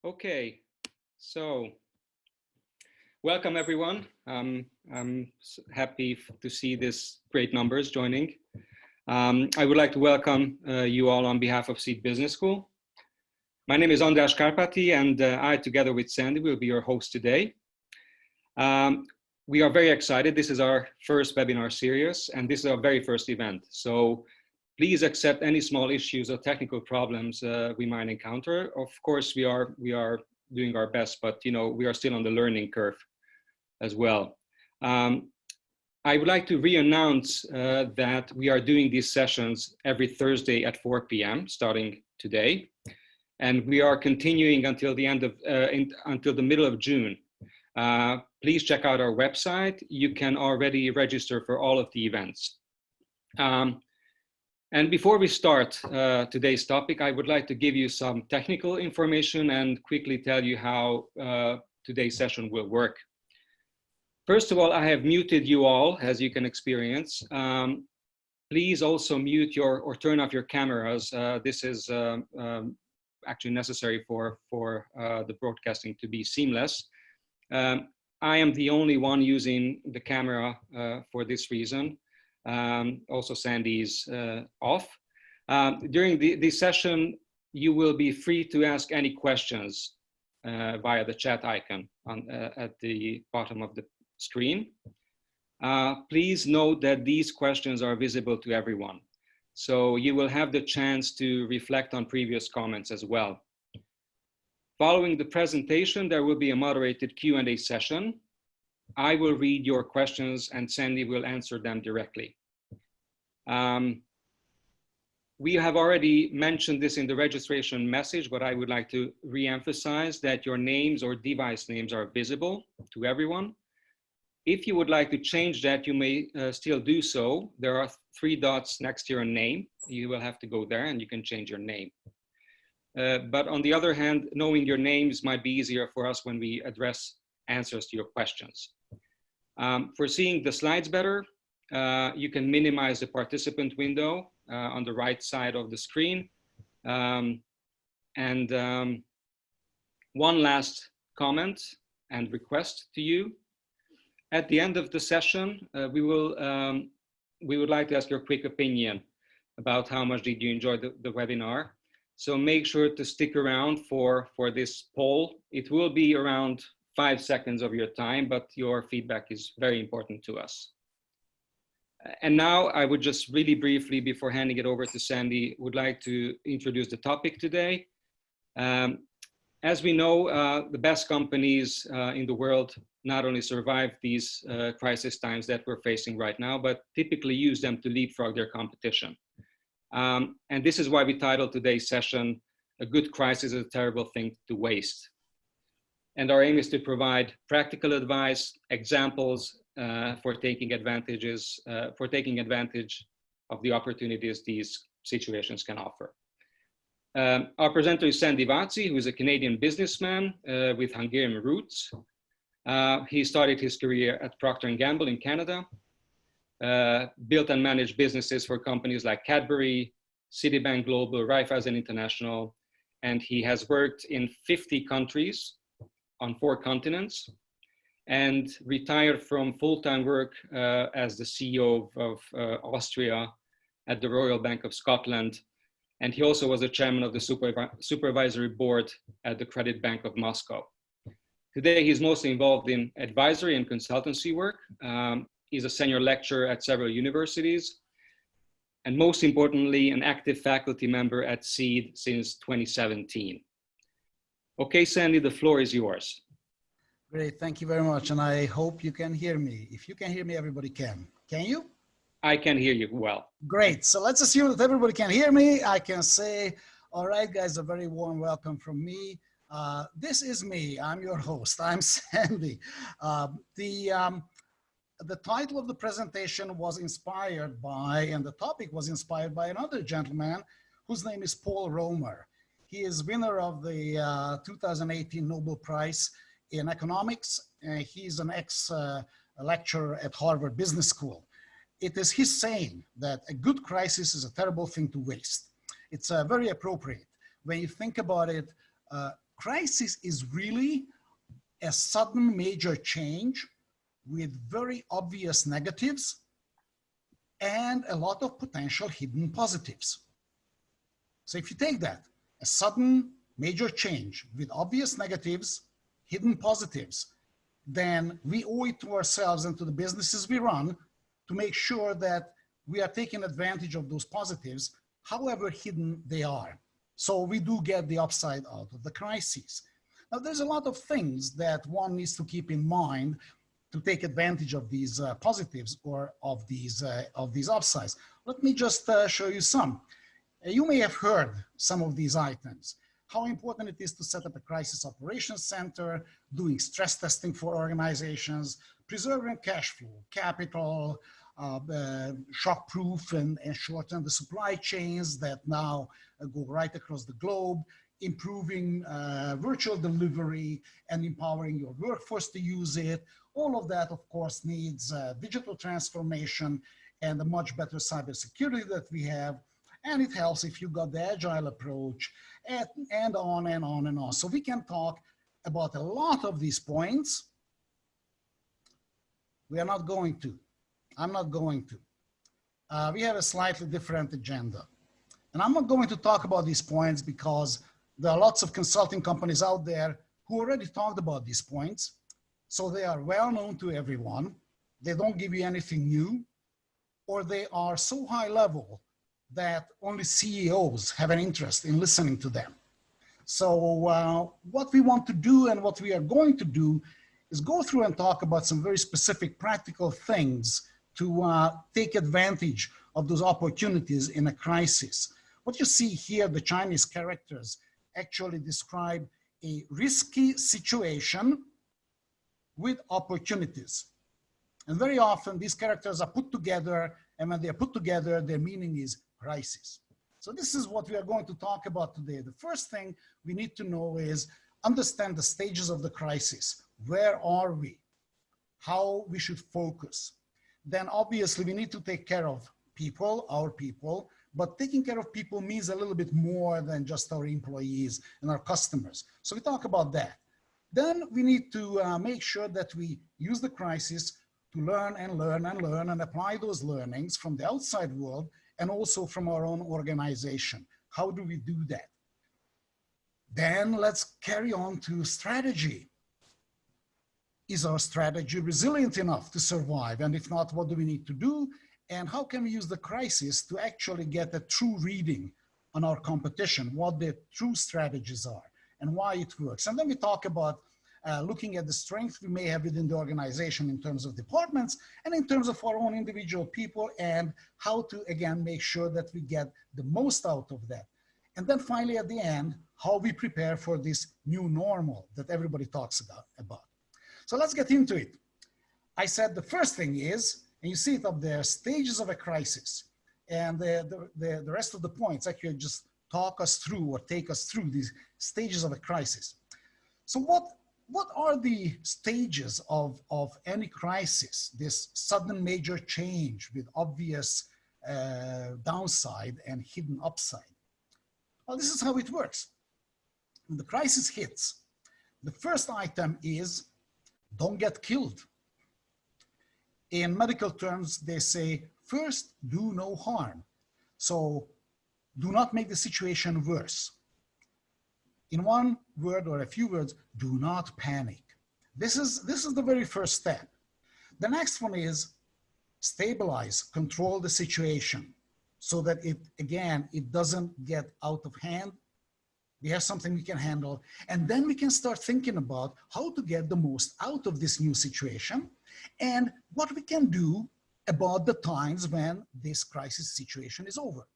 Okay, so welcome everyone. I'm happy to see this great numbers joining. I would like to welcome you all on behalf of Seed Business School. My name is András Kárpáti, and I, together with Sandy, will be your host today. We are very excited. This is our first webinar series, and this is our very first event. So please accept any small issues or technical problems we might encounter. Of course, we are doing our best, but we are still on the learning curve as well. I would like to re-announce that we are doing these sessions every Thursday at 4 p.m. starting today, and we are continuing until the end of until the middle of June. Please check out our website. You can already register for all of the events. And before we start today's topic, I would like to give you some technical information and quickly tell you how today's session will work. First of all, I have muted you all, as you can experience. Please also mute or turn off your cameras. This is actually necessary for the broadcasting to be seamless. I am the only one using the camera for this reason. Also Sandy's off. During this session, you will be free to ask any questions via the chat icon at the bottom of the screen. Please note that these questions are visible to everyone. So you will have the chance to reflect on previous comments as well. Following the presentation, there will be a moderated Q&A session. I will read your questions and Sandy will answer them directly. We have already mentioned this in the registration message, but I would like to re-emphasize that your names or device names are visible to everyone. If you would like to change that, you may still do so. There are 3 dots next to your name. You will have to go there and you can change your name. But on the other hand, knowing your names might be easier for us when we address answers to your questions. For seeing the slides better, you can minimize the participant window on the right side of the screen. One last comment and request to you. At the end of the session, we would like to ask your quick opinion about how much did you enjoy the webinar. So make sure to stick around for this poll. It will be around 5 seconds of your time, but your feedback is very important to us. And now I would just really briefly, before handing it over to Sandy, would like to introduce the topic today. As we know, the best companies in the world not only survive these crisis times that we're facing right now, but typically use them to leapfrog their competition. And this is why we titled today's session, "A Good Crisis is a Terrible Thing to Waste." And our aim is to provide practical advice, examples for taking advantage of the opportunities these situations can offer. Our presenter is Sandy Vaci, who is a Canadian businessman with Hungarian roots. He started his career at Procter & Gamble in Canada, built and managed businesses for companies like Cadbury, Citibank Global, Raiffeisen International, and he has worked in 50 countries on 4 continents, and retired from full-time work as the CEO of Austria at the Royal Bank of Scotland. And he also was the chairman of the supervisory board at the Credit Bank of Moscow. Today, he's mostly involved in advisory and consultancy work. He's a senior lecturer at several universities, and most importantly, an active faculty member at SEED since 2017. Okay, Sandy, the floor is yours. Great, thank you very much. And I hope you can hear me. If you can hear me, everybody can. Can you? I can hear you well. Great, so let's assume that everybody can hear me. I can say, all right, guys, a very warm welcome from me. This is me, I'm your host, I'm Sandy. The title of the presentation was inspired by, and the topic was inspired by another gentleman whose name is Paul Romer. He is winner of the 2018 Nobel Prize in Economics. He's an ex-lecturer at Harvard Business School. It is his saying that a good crisis is a terrible thing to waste. It's very appropriate. When you think about it, Crisis is really a sudden major change with very obvious negatives and a lot of potential hidden positives. So if you take that, a sudden major change with obvious negatives, hidden positives, then we owe it to ourselves and to the businesses we run to make sure that we are taking advantage of those positives, however hidden they are. So we do get the upside out of the crises. Now, there's a lot of things that one needs to keep in mind to take advantage of these positives or of these upsides. Let me just show you some. You may have heard some of these items. How important it is to set up a crisis operations center, doing stress testing for organizations, preserving cash flow, capital, shock-proof and shorten the supply chains that now go right across the globe, improving virtual delivery and empowering your workforce to use it. All of that, of course, needs digital transformation and a much better cybersecurity that we have. And it helps if you got the agile approach and on and on and on. So we can talk about a lot of these points. We are not going to. I'm not going to. We have a slightly different agenda. And I'm not going to talk about these points because there are lots of consulting companies out there who already talked about these points. So they are well known to everyone. They don't give you anything new, or they are so high level that only CEOs have an interest in listening to them. So what we want to do and what we are going to do is go through and talk about some very specific practical things to take advantage of those opportunities in a crisis. What you see here, the Chinese characters actually describe a risky situation with opportunities. And very often these characters are put together, and when they are put together, their meaning is crisis. So this is what we are going to talk about today. The first thing we need to know is understand the stages of the crisis. Where are we? How we should focus. Then obviously we need to take care of people, our people, but taking care of people means a little bit more than just our employees and our customers. So we talk about that. Then we need to make sure that we use the crisis to learn and learn and learn and apply those learnings from the outside world and also from our own organization. How do we do that? Then let's carry on to strategy. Is our strategy resilient enough to survive? And if not, what do we need to do? And how can we use the crisis to actually get a true reading on our competition, what their true strategies are and why it works? And then we talk about looking at the strength we may have within the organization in terms of departments and in terms of our own individual people, and how to, again, make sure that we get the most out of that. And then finally, at the end, how we prepare for this new normal that everybody talks about. So let's get into it. I said the first thing is, and you see it up there, stages of a crisis. And the rest of the points actually just talk us through or take us through these stages of a crisis. So what are the stages of any crisis, this sudden major change with obvious downside and hidden upside? Well, this is how it works. When the crisis hits, the first item is don't get killed. In medical terms, they say, first, do no harm. So do not make the situation worse. In one word or a few words, do not panic. This is the very first step. The next one is stabilize, control the situation so that it doesn't get out of hand. We have something we can handle. And then we can start thinking about how to get the most out of this new situation and what we can do about the times when this crisis situation is over.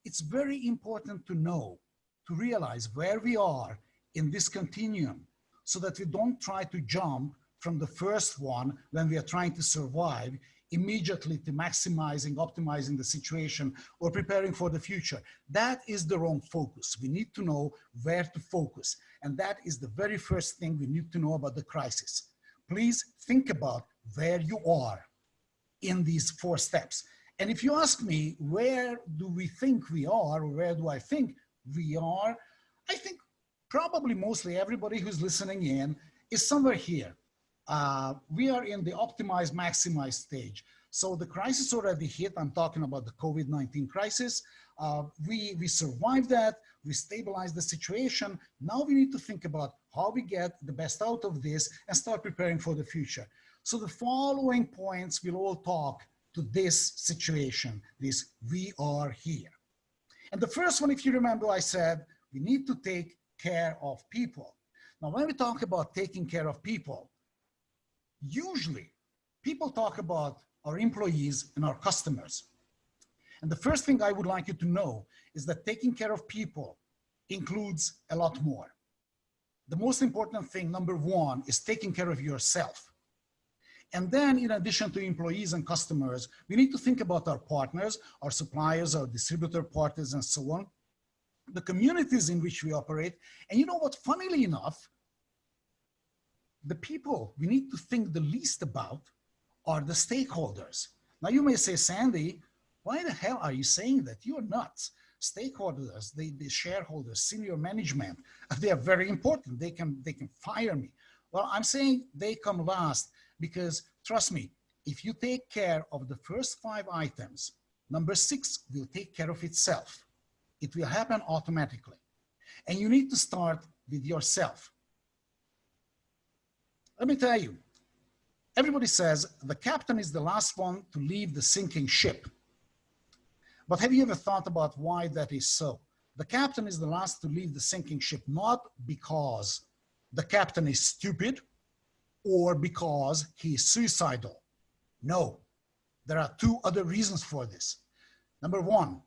It's very important to know, to realize where we are in this continuum so that we don't try to jump from the first one when we are trying to survive immediately to maximizing, optimizing the situation or preparing for the future. That is the wrong focus. We need to know where to focus. And that is the very first thing we need to know about the crisis. Please think about where you are in these 4 steps. And if you ask me, where do we think we are, or where do I think we are? I think probably mostly everybody who's listening in is somewhere here. We are in the optimize, maximize stage. So the crisis already hit. I'm talking about the COVID-19 crisis. We survived that. We stabilized the situation. Now we need to think about how we get the best out of this and start preparing for the future. So the following points will all talk to this situation, this we are here. And the first one, if you remember, I said, we need to take care of people. Now, when we talk about taking care of people, usually people talk about our employees and our customers. And the first thing I would like you to know is that taking care of people includes a lot more. The most important thing, number one, is taking care of yourself. And then in addition to employees and customers, we need to think about our partners, our suppliers, our distributor partners, and so on, the communities in which we operate. And you know what, funnily enough, the people we need to think the least about are the stakeholders. Now you may say, Sandy, why the hell are you saying that? You're nuts. Stakeholders, the shareholders, senior management, they are very important. They can fire me. Well, I'm saying they come last because trust me, if you take care of the first 5 items, number 6 will take care of itself. It will happen automatically. And you need to start with yourself. Let me tell you, everybody says the captain is the last one to leave the sinking ship. But have you ever thought about why that is so? The captain is the last to leave the sinking ship, not because the captain is stupid or because he is suicidal. No, there are 2 other reasons for this. Number 1,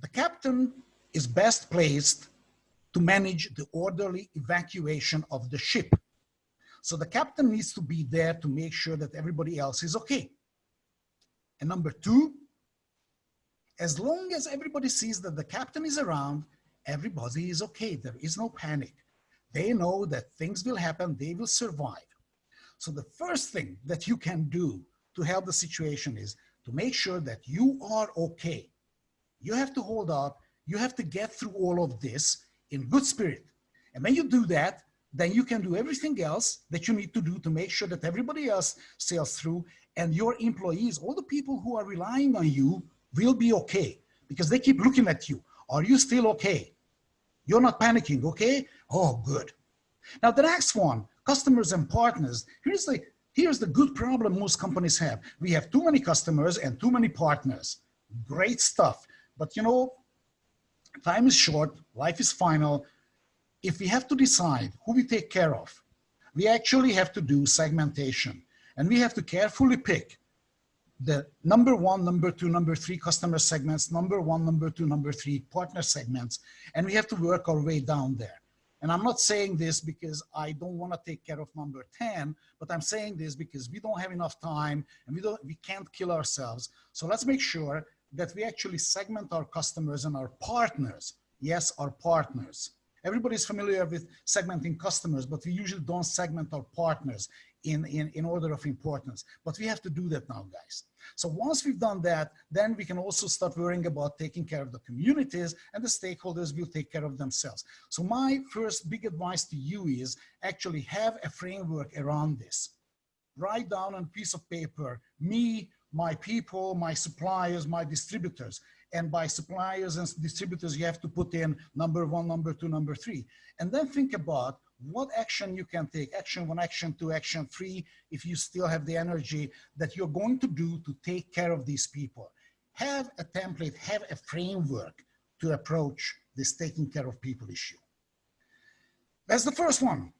the captain is best placed to manage the orderly evacuation of the ship. So the captain needs to be there to make sure that everybody else is okay. And number 2, as long as everybody sees that the captain is around, everybody is okay. There is no panic. They know that things will happen, they will survive. So the first thing that you can do to help the situation is to make sure that you are okay. You have to hold up, you have to get through all of this in good spirit. And when you do that, then you can do everything else that you need to do to make sure that everybody else sails through, and your employees, all the people who are relying on you, will be okay because they keep looking at you. Are you still okay? You're not panicking, okay? Oh, good. Now the next one, customers and partners. Here's the good problem most companies have. We have too many customers and too many partners. Great stuff. But you know, time is short, life is final. If we have to decide who we take care of, we actually have to do segmentation. And we have to carefully pick the number 1, number 2, number 3 customer segments, number 1, number 2, number 3 partner segments. And we have to work our way down there. And I'm not saying this because I don't want to take care of number 10, but I'm saying this because we don't have enough time and we can't kill ourselves. So let's make sure that we actually segment our customers and our partners. Yes, our partners. Everybody's familiar with segmenting customers, but we usually don't segment our partners in order of importance. But we have to do that now, guys. So once we've done that, then we can also start worrying about taking care of the communities, and the stakeholders will take care of themselves. So my first big advice to you is actually have a framework around this. Write down on a piece of paper, me, my people, my suppliers, my distributors. And by suppliers and distributors, you have to put in number 1, number 2, number 3. And then think about what action you can take, action 1, action 2, action 3, if you still have the energy that you're going to do to take care of these people. Have a template, have a framework to approach this taking care of people issue. That's the first one.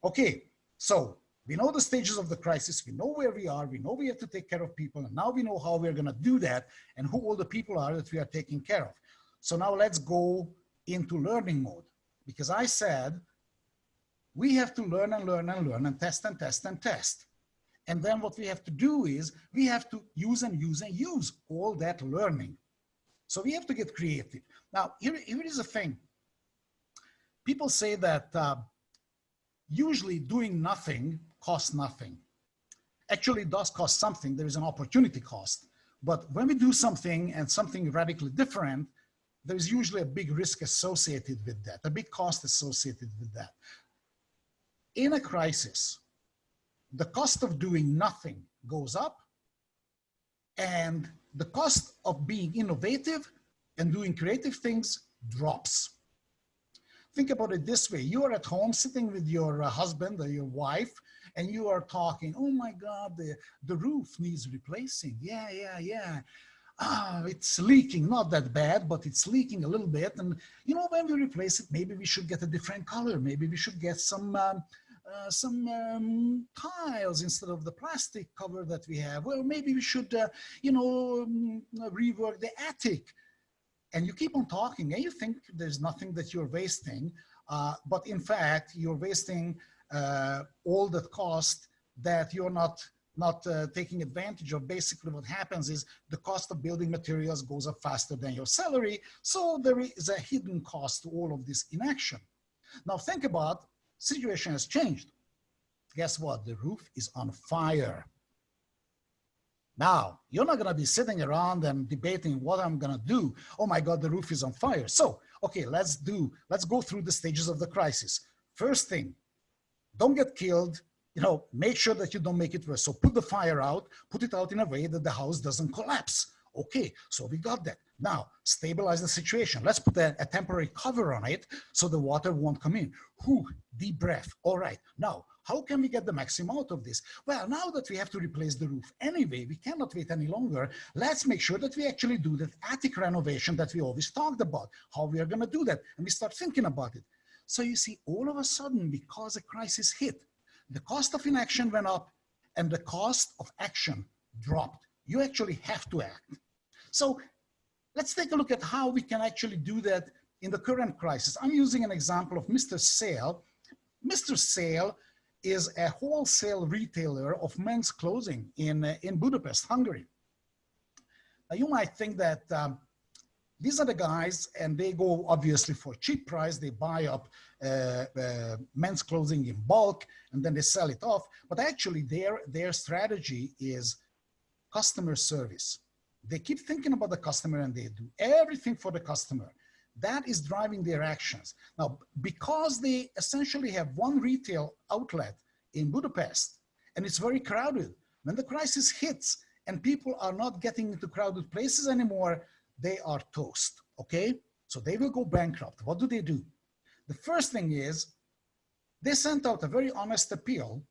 Okay, so we know the stages of the crisis, we know where we are, we know we have to take care of people, and now we know how we're gonna do that and who all the people are that we are taking care of. So now let's go into learning mode, because I said we have to learn and learn and learn and test and test and test. And then what we have to do is we have to use and use and use all that learning. So we have to get creative. Now, here is a thing. People say that usually doing nothing costs nothing. Actually, it does cost something. There is an opportunity cost. But when we do something and something radically different, there's usually a big risk associated with that, a big cost associated with that. In a crisis, the cost of doing nothing goes up, and the cost of being innovative and doing creative things drops. Think about it this way. You are at home sitting with your husband or your wife, and you are talking, oh my God, the roof needs replacing. Yeah. It's leaking, not that bad, but it's leaking a little bit. And you know, when we replace it, maybe we should get a different color. Maybe we should get some tiles instead of the plastic cover that we have. Well, maybe we should, rework the attic. And you keep on talking, and you think there's nothing that you're wasting, but in fact, you're wasting all that cost that you're not taking advantage of. Basically, what happens is the cost of building materials goes up faster than your salary, so there is a hidden cost to all of this inaction. Now think about, situation has changed. Guess what? The roof is on fire. Now, you're not gonna be sitting around and debating what I'm gonna do. Oh my God, the roof is on fire. So, okay, let's go through the stages of the crisis. First thing, don't get killed, make sure that you don't make it worse. So put the fire out, put it out in a way that the house doesn't collapse. Okay, so we got that. Now, stabilize the situation. Let's put a temporary cover on it so the water won't come in. Deep breath. All right, now, how can we get the maximum out of this? Well, now that we have to replace the roof anyway, we cannot wait any longer. Let's make sure that we actually do that attic renovation that we always talked about, how we are gonna do that. And we start thinking about it. So you see, all of a sudden, because a crisis hit, the cost of inaction went up and the cost of action dropped. You actually have to act. So let's take a look at how we can actually do that in the current crisis. I'm using an example of Mr. Sale. Mr. Sale is a wholesale retailer of men's clothing in Budapest, Hungary. Now you might think that these are the guys, and they go obviously for cheap price. They buy up men's clothing in bulk, and then they sell it off. But actually their strategy is customer service. They keep thinking about the customer, and they do everything for the customer. That is driving their actions. Now, because they essentially have one retail outlet in Budapest, and it's very crowded, when the crisis hits and people are not getting into crowded places anymore, they are toast, okay? So they will go bankrupt. What do? The first thing is they sent out a very honest appeal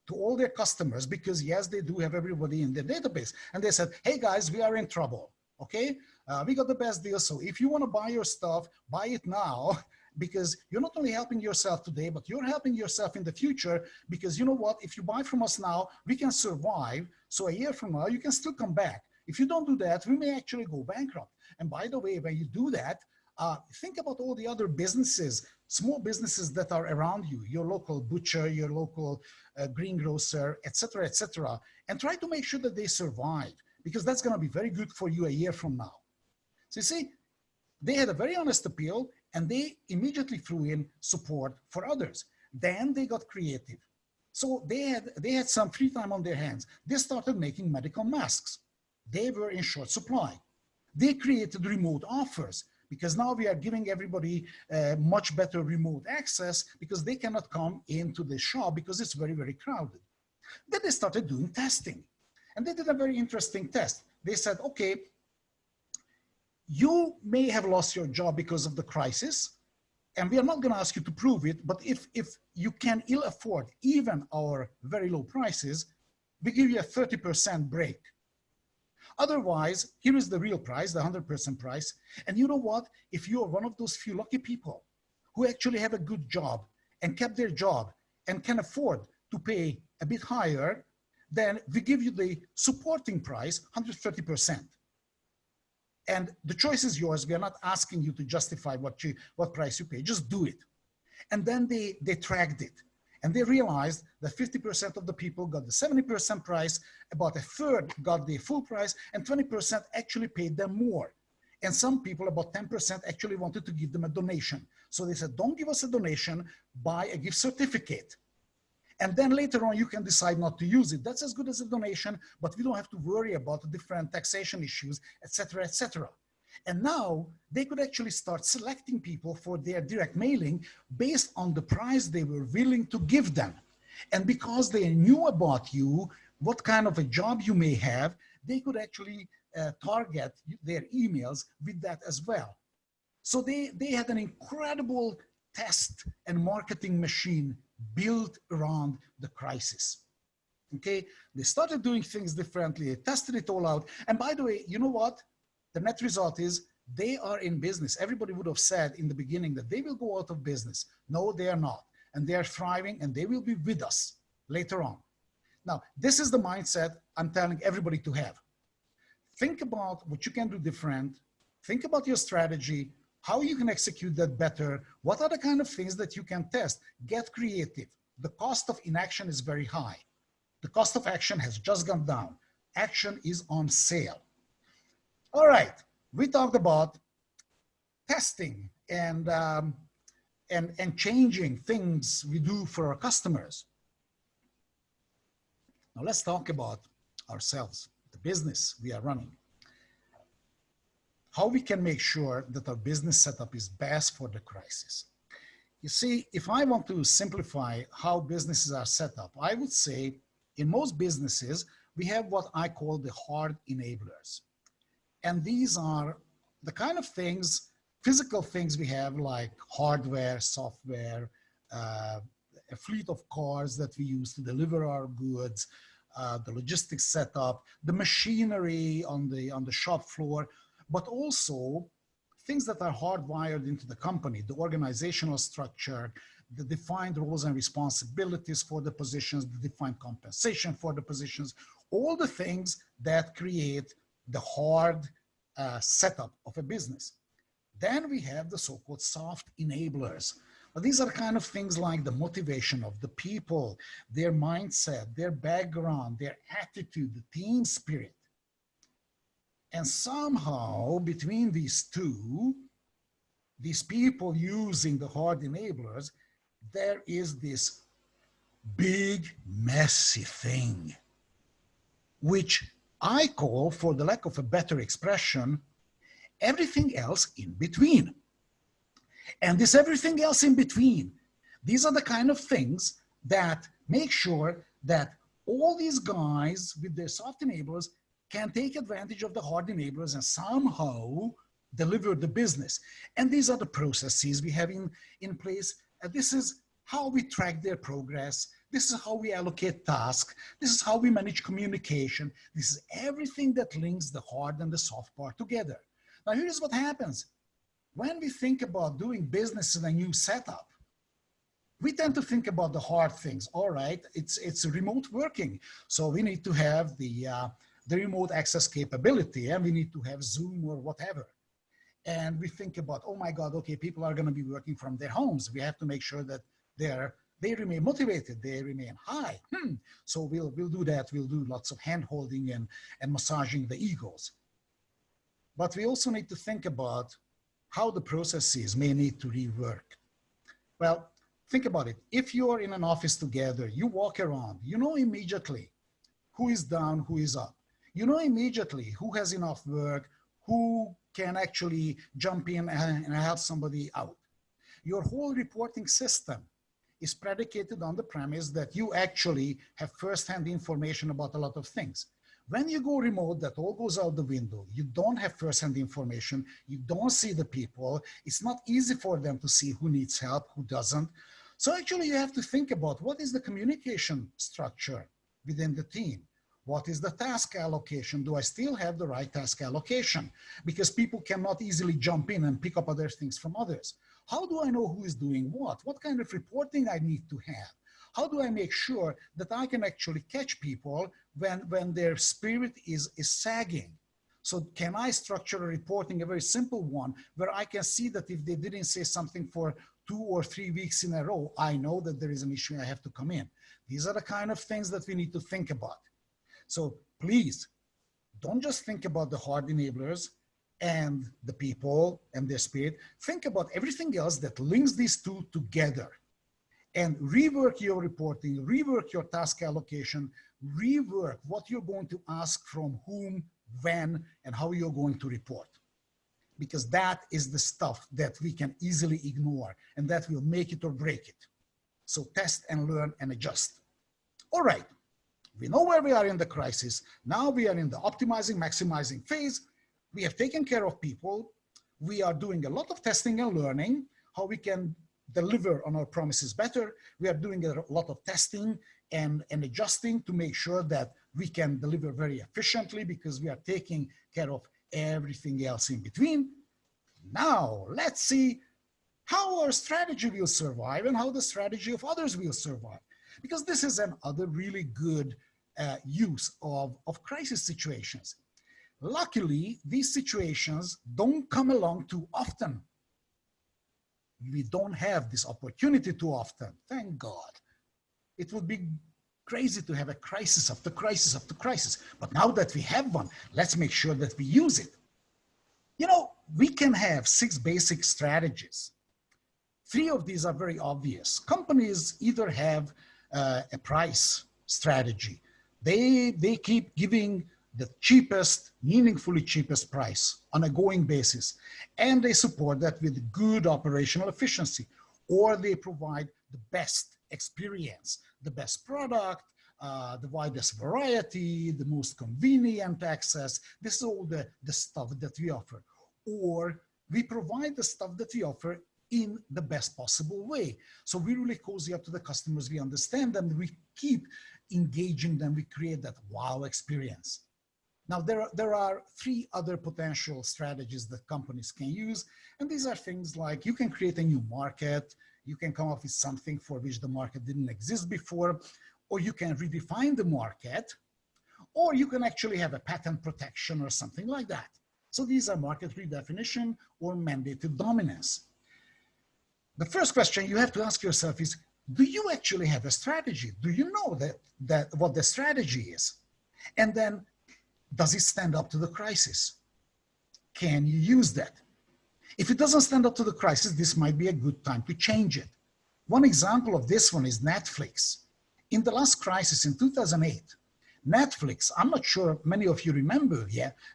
to all their customers, because yes, they do have everybody in their database. And they said, hey guys, we are in trouble, okay? We got the best deal. So if you want to buy your stuff, buy it now, because you're not only helping yourself today, but you're helping yourself in the future, because you know what? If you buy from us now, we can survive. So a year from now, you can still come back. If you don't do that, we may actually go bankrupt. And by the way, when you do that, think about all the other businesses, small businesses that are around you, your local butcher, your local greengrocer, et cetera, and try to make sure that they survive, because that's going to be very good for you a year from now. So you see, they had a very honest appeal, and they immediately threw in support for others. Then they got creative. So they had some free time on their hands. They started making medical masks. They were in short supply. They created remote offers, because now we are giving everybody much better remote access, because they cannot come into the shop because it's very, very crowded. Then they started doing testing, and they did a very interesting test. They said, okay, you may have lost your job because of the crisis, and we are not going to ask you to prove it, but if you can ill afford even our very low prices, we give you a 30% break. Otherwise, here is the real price, the 100% price. And you know what? If you are one of those few lucky people who actually have a good job and kept their job and can afford to pay a bit higher, then we give you the supporting price, 130%. And the choice is yours. We are not asking you to justify what price you pay. Just do it. And then they tracked it. And they realized that 50% of the people got the 70% price, about a third got the full price, and 20% actually paid them more. And some people, about 10%, actually wanted to give them a donation. So they said, don't give us a donation, buy a gift certificate. And then later on, you can decide not to use it. That's as good as a donation, but we don't have to worry about the different taxation issues, et cetera, et cetera. And now they could actually start selecting people for their direct mailing based on the price they were willing to give them. And because they knew about you, what kind of a job you may have, they could actually target their emails with that as well. So they had an incredible test and marketing machine built around the crisis. Okay, they started doing things differently, they tested it all out. And by the way, you know what? The net result is they are in business. Everybody would have said in the beginning that they will go out of business. No, they are not. And they are thriving and they will be with us later on. Now, this is the mindset I'm telling everybody to have. Think about what you can do different. Think about your strategy, how you can execute that better. What are the kind of things that you can test? Get creative. The cost of inaction is very high. The cost of action has just gone down. Action is on sale. All right, we talked about testing and changing things we do for our customers. Now let's talk about ourselves, the business we are running. How we can make sure that our business setup is best for the crisis. You see, if I want to simplify how businesses are set up, I would say in most businesses, we have what I call the hard enablers. And these are the kind of things, physical things we have like hardware, software, a fleet of cars that we use to deliver our goods, the logistics setup, the machinery on the shop floor, but also things that are hardwired into the company, the organizational structure, the defined roles and responsibilities for the positions, the defined compensation for the positions, all the things that create the hard setup of a business. Then we have the so-called soft enablers. Now, these are kind of things like the motivation of the people, their mindset, their background, their attitude, the team spirit. And somehow between these two, these people using the hard enablers, there is this big, messy thing, which I call, for the lack of a better expression, everything else in between. And this everything else in between, these are the kind of things that make sure that all these guys with their soft enablers can take advantage of the hard enablers and somehow deliver the business. And these are the processes we have in place. This is how we track their progress. This is how we allocate tasks. This is how we manage communication. This is everything that links the hard and the soft part together. Now, here's what happens. When we think about doing business in a new setup, we tend to think about the hard things. All right, it's remote working. So we need to have the remote access capability, and we need to have Zoom or whatever. And we think about, oh my God, okay, people are going to be working from their homes. We have to make sure that they remain motivated, they remain high. So we'll do that. We'll do lots of hand holding and massaging the egos. But we also need to think about how the processes may need to rework. Well, think about it. If you're in an office together, you walk around, you know immediately who is down, who is up. You know immediately who has enough work, who can actually jump in and help somebody out. Your whole reporting system is predicated on the premise that you actually have firsthand information about a lot of things. When you go remote, that all goes out the window. You don't have firsthand information. You don't see the people. It's not easy for them to see who needs help, who doesn't. So actually you have to think about what is the communication structure within the team? What is the task allocation? Do I still have the right task allocation? Because people cannot easily jump in and pick up other things from others. How do I know who is doing what? What kind of reporting I need to have? How do I make sure that I can actually catch people when their spirit is sagging? So can I structure a reporting, a very simple one, where I can see that if they didn't say something for 2 or 3 weeks in a row, I know that there is an issue, I have to come in. These are the kind of things that we need to think about. So please, don't just think about the hard enablers and the people and their spirit. Think about everything else that links these two together. And rework your reporting, rework your task allocation, rework what you're going to ask from whom, when, and how you're going to report. because that is the stuff that we can easily ignore and that will make it or break it. So test and learn and adjust. All right, we know where we are in the crisis. Now we are in the optimizing, maximizing phase. We have taken care of people. We are doing a lot of testing and learning, how we can deliver on our promises better. We are doing a lot of testing and adjusting to make sure that we can deliver very efficiently because we are taking care of everything else in between. Now, let's see how our strategy will survive and how the strategy of others will survive. Because this is another really good use of crisis situations. Luckily, these situations don't come along too often. We don't have this opportunity too often, thank God. It would be crazy to have a crisis after crisis after crisis. But now that we have one, let's make sure that we use it. You know, we can have 6 basic strategies. 3 of these are very obvious. Companies either have a price strategy. They keep giving the cheapest, meaningfully cheapest price on a going basis. And they support that with good operational efficiency, or they provide the best experience, the best product, the widest variety, the most convenient access. This is all the stuff that we offer. Or we provide the stuff that we offer in the best possible way. So we really cozy up to the customers, we understand them, we keep engaging them, we create that wow experience. Now, there are 3 other potential strategies that companies can use. And these are things like you can create a new market, you can come up with something for which the market didn't exist before, or you can redefine the market, or you can actually have a patent protection or something like that. So these are market redefinition or mandated dominance. The first question you have to ask yourself is, do you actually have a strategy? Do you know that what the strategy is? And then, does it stand up to the crisis? Can you use that? If it doesn't stand up to the crisis, this might be a good time to change it. One example of this one is Netflix. In the last crisis in 2008, Netflix, I'm not sure many of you remember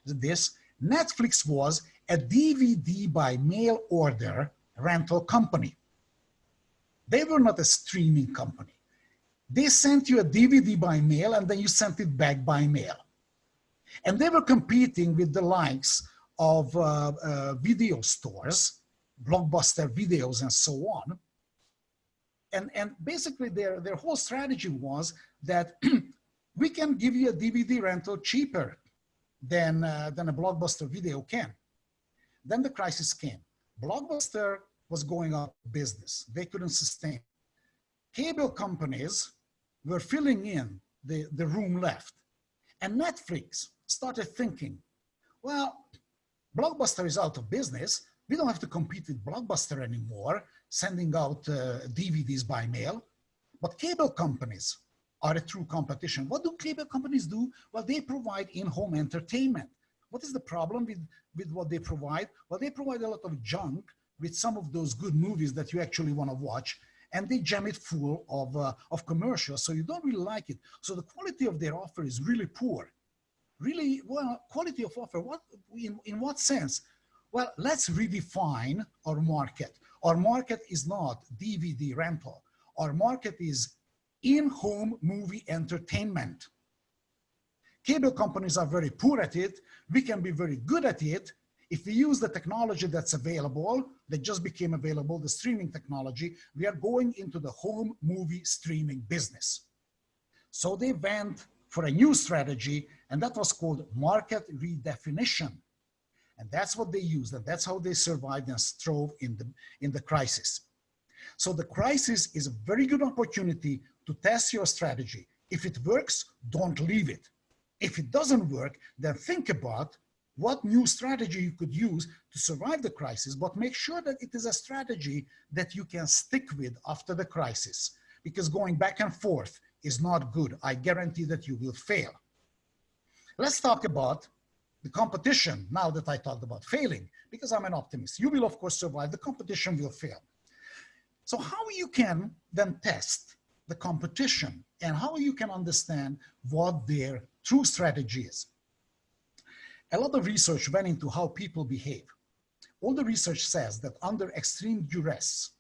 this, Netflix was a DVD by mail order rental company. They were not a streaming company. They sent you a DVD by mail and then you sent it back by mail. And they were competing with the likes of video stores, Blockbuster Videos and so on. And basically their whole strategy was that we can give you a DVD rental cheaper than a Blockbuster Video can. Then the crisis came. Blockbuster was going out of business. They couldn't sustain. Cable companies were filling in the room left. And Netflix started thinking, well, Blockbuster is out of business. We don't have to compete with Blockbuster anymore, sending out DVDs by mail. But cable companies are a true competition. What do cable companies do? Well, they provide in-home entertainment. What is the problem with what they provide? Well, they provide a lot of junk with some of those good movies that you actually want to watch, and they jam it full of commercials, so you don't really like it. So the quality of their offer is really poor. Really, well, quality of offer, in what sense? Well, let's redefine our market. Our market is not DVD rental. Our market is in-home movie entertainment. Cable companies are very poor at it. We can be very good at it if we use the technology that's available, that just became available, the streaming technology. We are going into the home movie streaming business. So they went for a new strategy, and that was called market redefinition. And that's what they used, and that's how they survived and strove in the crisis. So the crisis is a very good opportunity to test your strategy. If it works, don't leave it. If it doesn't work, then think about what new strategy you could use to survive the crisis, but make sure that it is a strategy that you can stick with after the crisis, because going back and forth is not good. I guarantee that you will fail. Let's talk about the competition now that I talked about failing, because I'm an optimist. You will, of course, survive. The competition will fail. So how you can then test the competition and how you can understand what their true strategy is. A lot of research went into how people behave. all the research says that under extreme duress,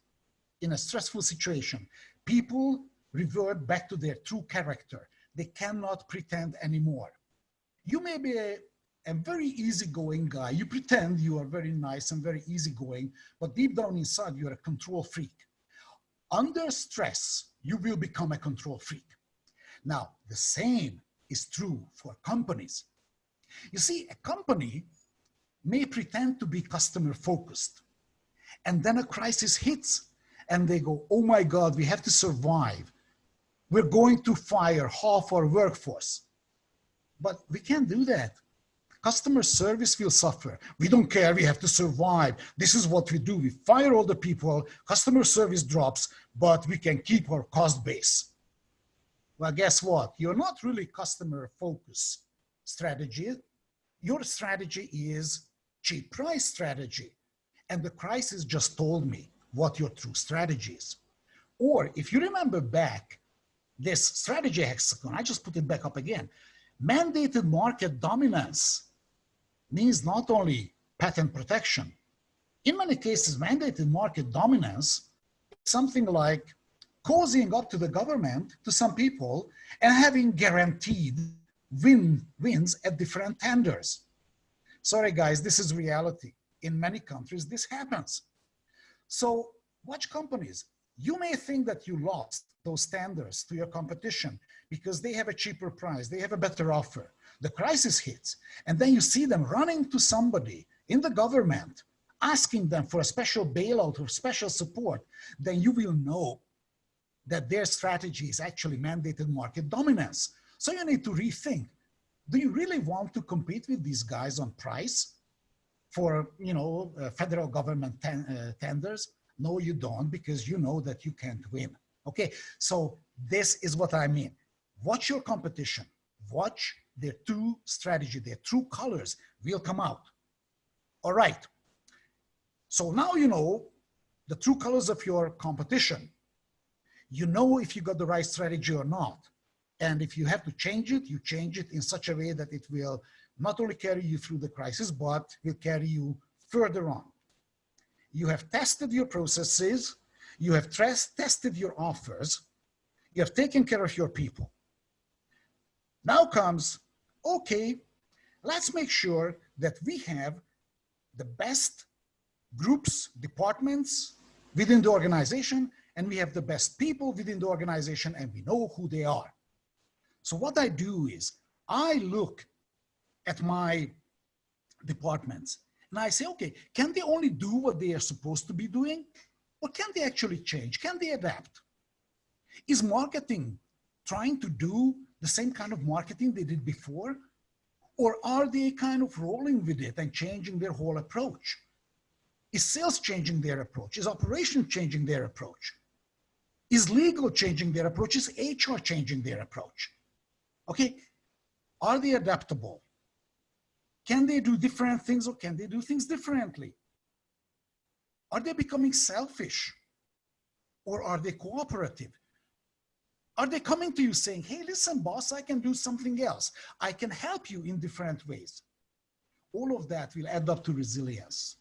in a stressful situation, people revert back to their true character. They cannot pretend anymore. You may be a very easygoing guy. You pretend you are very nice and very easygoing, but deep down inside, you're a control freak. Under stress, you will become a control freak. Now, the same is true for companies. You see, a company may pretend to be customer focused, and then a crisis hits and they go, oh my God, we have to survive. We're going to fire half our workforce. But we can't do that. Customer service will suffer. We don't care, we have to survive. This is what we do. We fire all the people, customer service drops, but we can keep our cost base. Well, guess what? You're not really customer focused strategy. Your strategy is cheap price strategy. And the crisis just told me what your true strategy is. Or if you remember back, this strategy hexagon, I just put it back up again. Mandated market dominance means not only patent protection. In many cases, mandated market dominance is something like cozying up to the government, to some people, and having guaranteed wins at different tenders. Sorry guys, this is reality. In many countries, this happens. So watch companies. You may think that you lost those tenders to your competition because they have a cheaper price, they have a better offer. The crisis hits, and then you see them running to somebody in the government, asking them for a special bailout or special support. Then you will know that their strategy is actually mandated market dominance. So you need to rethink. Do you really want to compete with these guys on price for, federal government tenders? No, you don't, because you know that you can't win. Okay, so this is what I mean. Watch your competition. Watch their true strategy, their true colors will come out. All right. So now you know the true colors of your competition. You know if you got the right strategy or not. And if you have to change it, you change it in such a way that it will not only carry you through the crisis, but will carry you further on. You have tested your processes, you have tested your offers, you have taken care of your people. Now comes, okay, let's make sure that we have the best groups, departments within the organization, and we have the best people within the organization, and we know who they are. So what I do is I look at my departments and I say, okay, can they only do what they are supposed to be doing? Or can they actually change? Can they adapt? Is marketing trying to do the same kind of marketing they did before? Or are they kind of rolling with it and changing their whole approach? Is sales changing their approach? Is operations changing their approach? Is legal changing their approach? Is HR changing their approach? Okay, are they adaptable? Can they do different things or can they do things differently? Are they becoming selfish or are they cooperative? Are they coming to you saying, hey, listen, boss, I can do something else. I can help you in different ways. All of that will add up to resilience.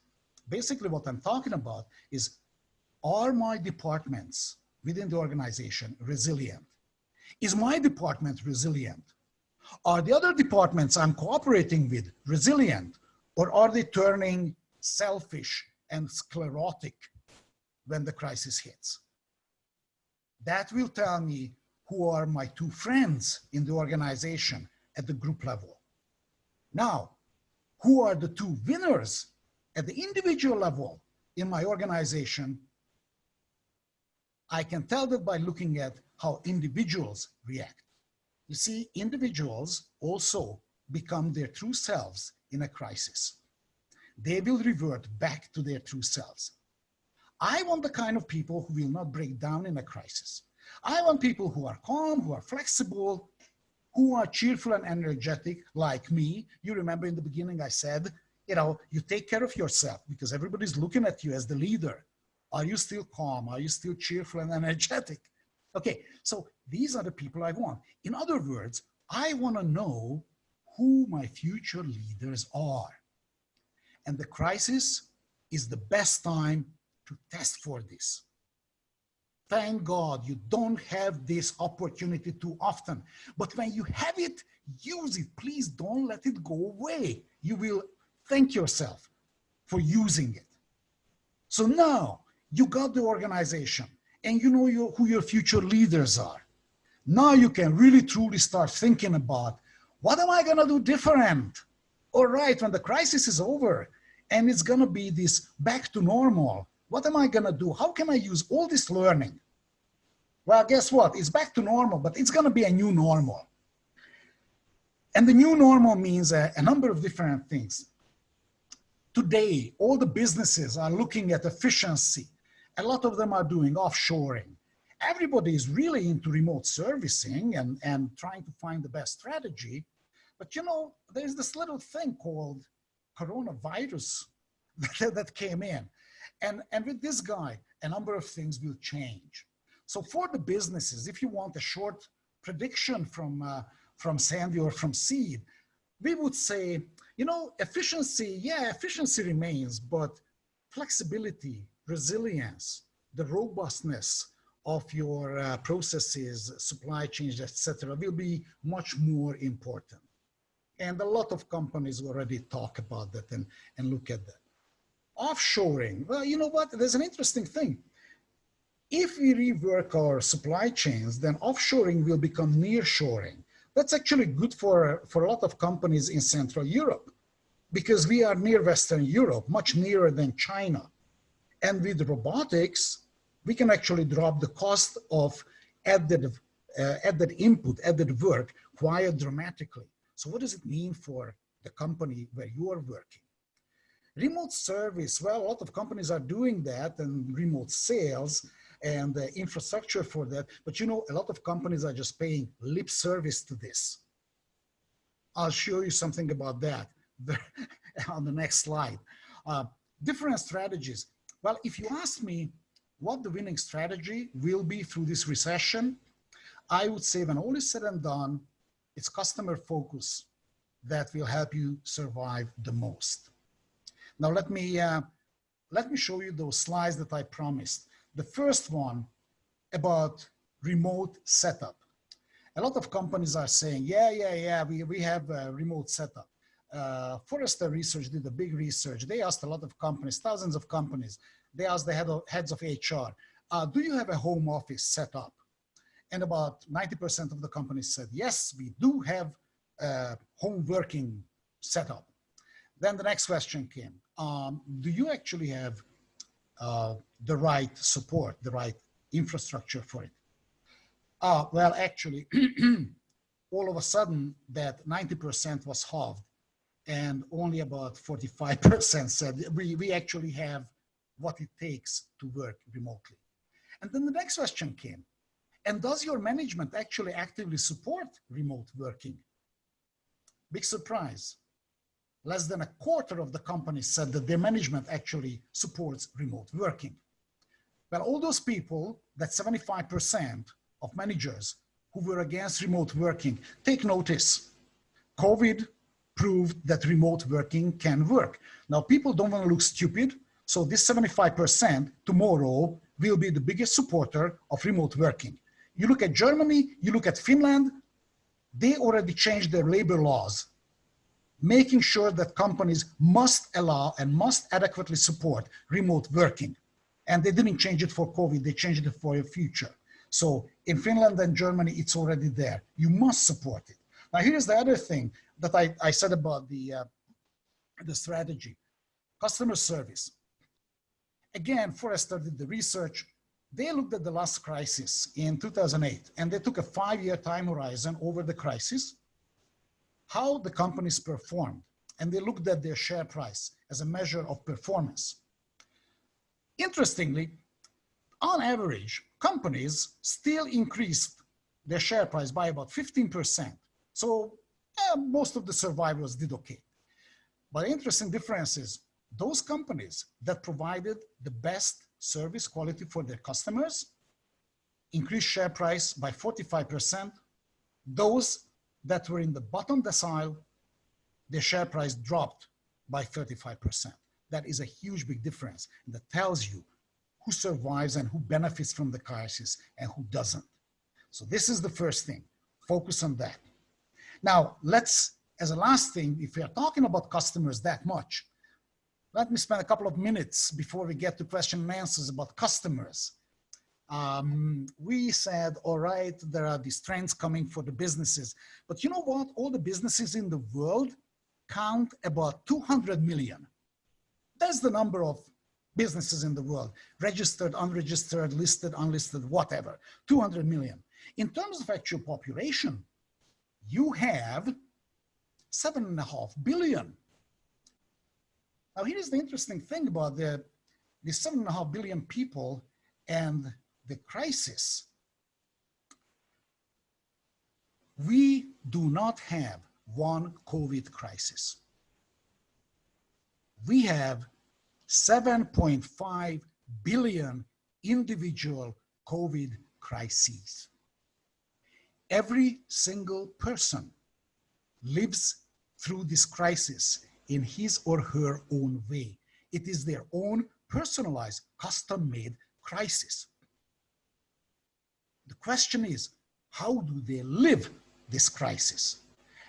Basically, what I'm talking about is, are my departments within the organization resilient? Is my department resilient? Are the other departments I'm cooperating with resilient? Or are they turning selfish and sclerotic when the crisis hits? That will tell me who are my two friends in the organization at the group level. Now, who are the two winners at the individual level in my organization? I can tell that by looking at how individuals react. You see, individuals also become their true selves in a crisis. They will revert back to their true selves. I want the kind of people who will not break down in a crisis. I want people who are calm, who are flexible, who are cheerful and energetic like me. You remember in the beginning I said, you take care of yourself because everybody's looking at you as the leader. Are you still calm? Are you still cheerful and energetic? Okay, so these are the people I want. In other words, I want to know who my future leaders are. And the crisis is the best time to test for this. Thank God you don't have this opportunity too often. But when you have it, use it. Please don't let it go away. You will thank yourself for using it. So now you got the organization and you know who your future leaders are. Now you can really truly start thinking about, what am I going to do different? All right, when the crisis is over and it's going to be this back to normal, what am I going to do? How can I use all this learning? Well, guess what? It's back to normal, but it's going to be a new normal. And the new normal means a number of different things. Today, all the businesses are looking at efficiency. A lot of them are doing offshoring. Everybody is really into remote servicing and trying to find the best strategy. But you know, there's this little thing called coronavirus that came in. And with this guy, a number of things will change. So for the businesses, if you want a short prediction from Sandy or from Seed, we would say, you know, efficiency, yeah, efficiency remains, but flexibility, resilience, the robustness of your processes, supply chains, etc., will be much more important. And a lot of companies already talk about that and look at that. Offshoring, well, you know what? There's an interesting thing. If we rework our supply chains, then offshoring will become nearshoring. That's actually good for a lot of companies in Central Europe, because we are near Western Europe, much nearer than China. And with robotics, we can actually drop the cost of added input, added work quite dramatically. So what does it mean for the company where you are working? Remote service, well, a lot of companies are doing that, and remote sales and the infrastructure for that. But you know, a lot of companies are just paying lip service to this. I'll show you something about that on the next slide. Different strategies. Well, if you ask me what the winning strategy will be through this recession, I would say when all is said and done, it's customer focus that will help you survive the most. Now let me show you those slides that I promised. The first one about remote setup. A lot of companies are saying, yeah, we have a remote setup. Forrester Research did a big research. They asked a lot of companies, thousands of companies. They asked the heads of HR, do you have a home office set up? And about 90% of the companies said, yes, we do have a home working setup. Then the next question came, do you actually have the right support, the right infrastructure for it? Well, actually, all of a sudden that 90% was halved, and only about 45% said we actually have what it takes to work remotely. And then the next question came, and does your management actually actively support remote working? Big surprise. Less than a quarter of the companies said that their management actually supports remote working. Well, all those people, that 75% of managers who were against remote working, take notice. COVID proved that remote working can work. Now, people don't want to look stupid, so this 75% tomorrow will be the biggest supporter of remote working. You look at Germany, you look at Finland, they already changed their labor laws, making sure that companies must allow and must adequately support remote working. And they didn't change it for COVID, they changed it for your future. So in Finland and Germany, it's already there. You must support it. Now, here's the other thing that I said about the strategy. Customer service. Again, Forrester did the research. They looked at the last crisis in 2008, and they took a 5-year time horizon over the crisis, how the companies performed, and they looked at their share price as a measure of performance. Interestingly, on average, companies still increased their share price by about 15%. So most of the survivors did okay. But the interesting difference is those companies that provided the best service quality for their customers increased share price by 45%. Those that were in the bottom decile, their share price dropped by 35%. That is a huge, big difference. And that tells you who survives and who benefits from the crisis and who doesn't. So this is the first thing. Focus on that. Now, let's, as a last thing, if we are talking about customers that much, let me spend a couple of minutes before we get to question and answers about customers. We said, all right, there are these trends coming for the businesses, but you know what? All the businesses in the world count about 200 million. That's the number of businesses in the world, registered, unregistered, listed, unlisted, whatever, 200 million. In terms of actual population, you have 7.5 billion. Now, here's the interesting thing about the 7.5 billion people and the crisis. We do not have one COVID crisis. We have 7.5 billion individual COVID crises. Every single person lives through this crisis in his or her own way. It is their own personalized, custom-made crisis. The question is, how do they live this crisis?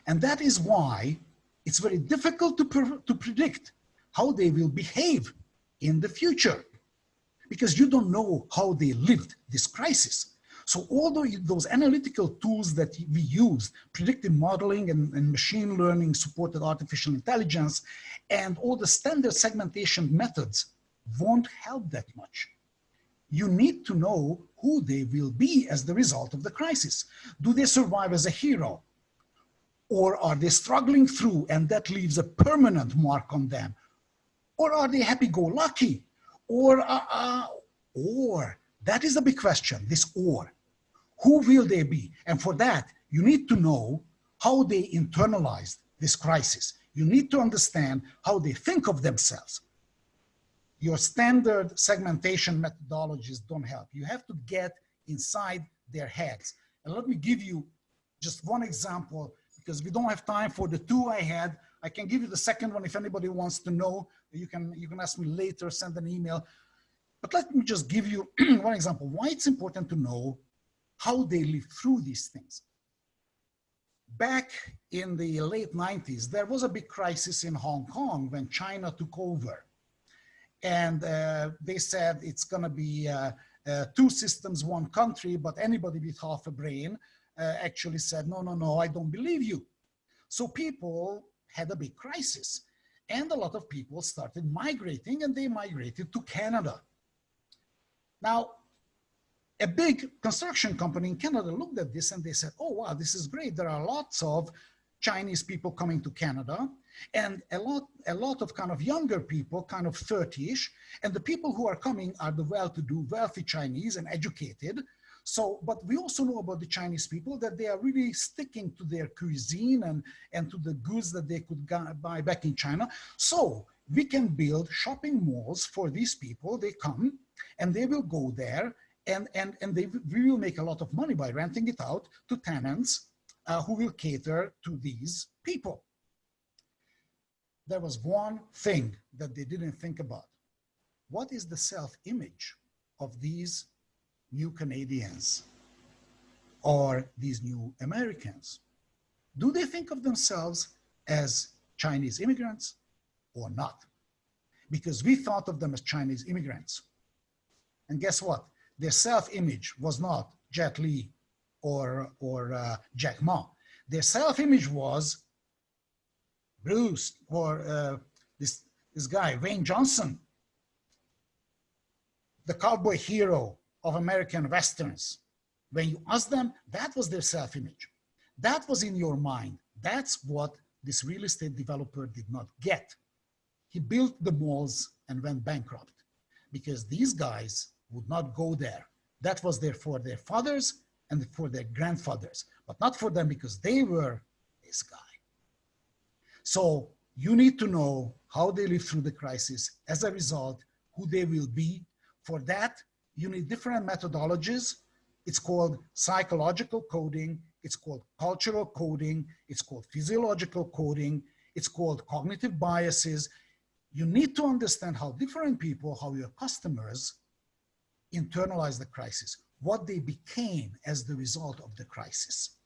And that is why it's very difficult to predict how they will behave in the future, because you don't know how they lived this crisis. So all those analytical tools that we use, predictive modeling and machine learning supported artificial intelligence, and all the standard segmentation methods won't help that much. You need to know who they will be as the result of the crisis. Do they survive as a hero? Or are they struggling through and that leaves a permanent mark on them? Or are they happy-go-lucky? Or that is the big question, this or. Who will they be? And for that, you need to know how they internalized this crisis. You need to understand how they think of themselves. Your standard segmentation methodologies don't help. You have to get inside their heads. And let me give you just one example, because we don't have time for the two I had. I can give you the second one if anybody wants to know. You can ask me later, send an email. But let me just give you one example. Why it's important to know how they live through these things. Back in the late 90s, there was a big crisis in Hong Kong when China took over. And they said it's going to be two systems, one country, but anybody with half a brain actually said, no, I don't believe you. So people had a big crisis. And a lot of people started migrating, and they migrated to Canada. Now, a big construction company in Canada looked at this and they said, oh, wow, this is great. There are lots of Chinese people coming to Canada and a lot of kind of younger people, kind of 30-ish. And the people who are coming are the well-to-do, wealthy Chinese and educated. So, but we also know about the Chinese people that they are really sticking to their cuisine and to the goods that they could buy back in China. So we can build shopping malls for these people. They come and they will go there and we will make a lot of money by renting it out to tenants who will cater to these people. There was one thing that they didn't think about. What is the self-image of these new Canadians or these new Americans? Do they think of themselves as Chinese immigrants or not? Because we thought of them as Chinese immigrants. And guess what? Their self-image was not Jet Li or Jack Ma. Their self-image was Bruce or this guy, Wayne Johnson, the cowboy hero of American Westerns. When you ask them, that was their self-image. That was in your mind. That's what this real estate developer did not get. He built the malls and went bankrupt because these guys would not go there. That was there for their fathers and for their grandfathers, but not for them because they were this guy. So you need to know how they live through the crisis. As a result, who they will be. For that, you need different methodologies. It's called psychological coding. It's called cultural coding. It's called physiological coding. It's called cognitive biases. You need to understand how different people, how your customers internalize the crisis, what they became as the result of the crisis.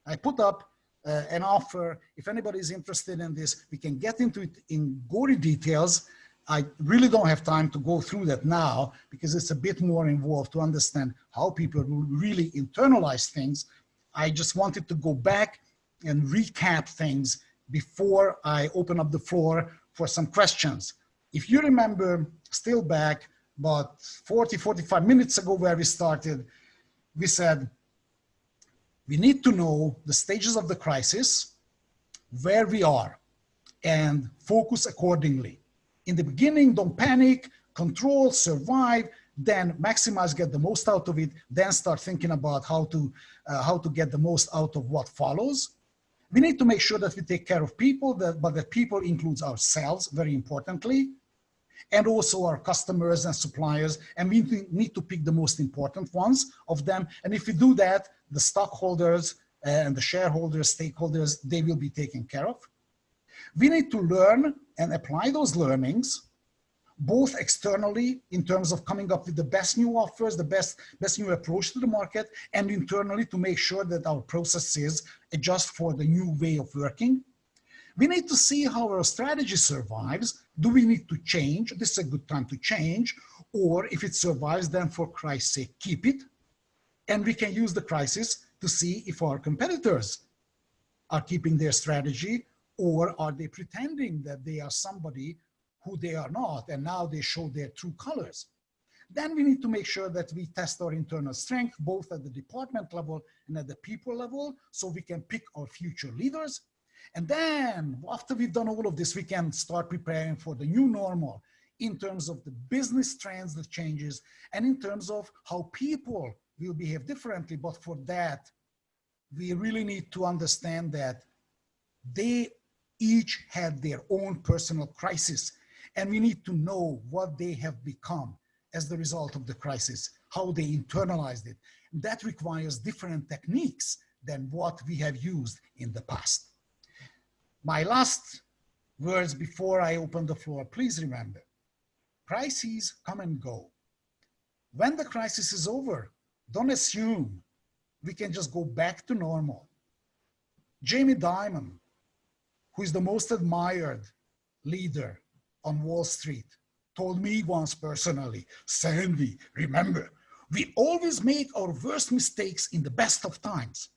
I put up an offer. If anybody is interested in this, we can get into it in gory details. I really don't have time to go through that now because it's a bit more involved to understand how people really internalize things. I just wanted to go back and recap things before I open up the floor for some questions. If you remember, still back about 40, 45 minutes ago where we started, we said, we need to know the stages of the crisis, where we are, and focus accordingly. In the beginning, don't panic, control, survive, then maximize, get the most out of it, then start thinking about how to get the most out of what follows. We need to make sure that we take care of people, but that people includes ourselves, very importantly, and also our customers and suppliers, and we need to pick the most important ones of them. And if we do that, the stockholders and the shareholders, stakeholders, they will be taken care of. We need to learn and apply those learnings, both externally in terms of coming up with the best new offers, the best new approach to the market, and internally to make sure that our processes adjust for the new way of working. We need to see how our strategy survives. Do we need to change? This is a good time to change. Or if it survives, then for Christ's sake, keep it. And we can use the crisis to see if our competitors are keeping their strategy, or are they pretending that they are somebody who they are not, and now they show their true colors. Then we need to make sure that we test our internal strength, both at the department level and at the people level, so we can pick our future leaders. And then after we've done all of this, we can start preparing for the new normal in terms of the business trends that changes and in terms of how people will behave differently. But for that, we really need to understand that they each had their own personal crisis, and we need to know what they have become as the result of the crisis, how they internalized it. That requires different techniques than what we have used in the past. My last words before I open the floor, please remember, crises come and go. When the crisis is over, don't assume we can just go back to normal. Jamie Dimon, who is the most admired leader on Wall Street, told me once personally, Sandy, remember, we always make our worst mistakes in the best of times.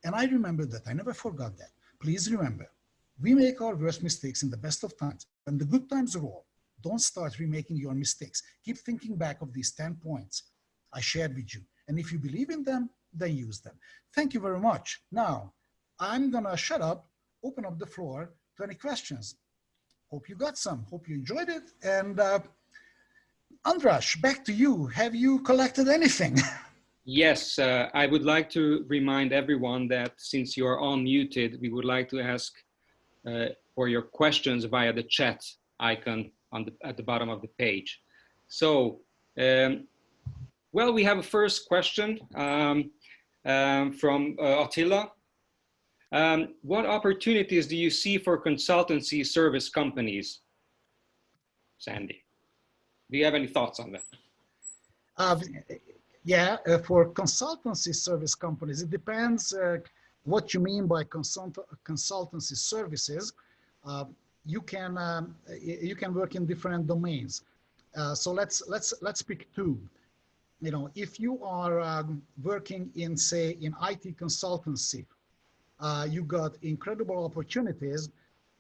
And I remember that, I never forgot that. Please remember, we make our worst mistakes in the best of times. When the good times roll, don't start remaking your mistakes. Keep thinking back of these 10 points I shared with you. And if you believe in them, then use them. Thank you very much. Now, I'm gonna shut up, open up the floor to any questions. Hope you got some, hope you enjoyed it. And Andras, back to you. Have you collected anything? Yes, I would like to remind everyone that since you're unmuted, we would like to ask for your questions via the chat icon at the bottom of the page. So, well, we have a first question from Attila. What opportunities do you see for consultancy service companies? Sandy, do you have any thoughts on that? For consultancy service companies, it depends what you mean by consultancy services. You can work in different domains. So let's pick two. You know, if you are working in, say, in IT consultancy, you got incredible opportunities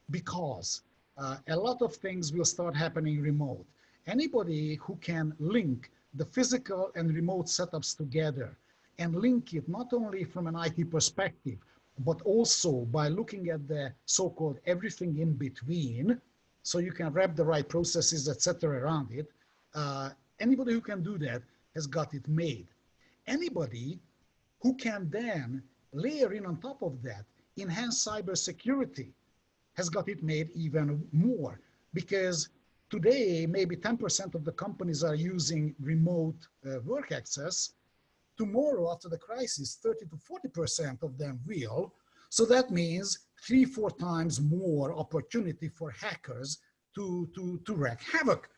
because a lot of things will start happening remote. Anybody who can link the physical and remote setups together and link it not only from an IT perspective, but also by looking at the so-called everything in between, so you can wrap the right processes, etc. around it. Anybody who can do that has got it made. Anybody who can then layer in on top of that enhanced cybersecurity has got it made even more, because today maybe 10% of the companies are using remote work access. Tomorrow, after the crisis, 30 to 40% of them will. So that means 3-4 times more opportunity for hackers to wreak havoc.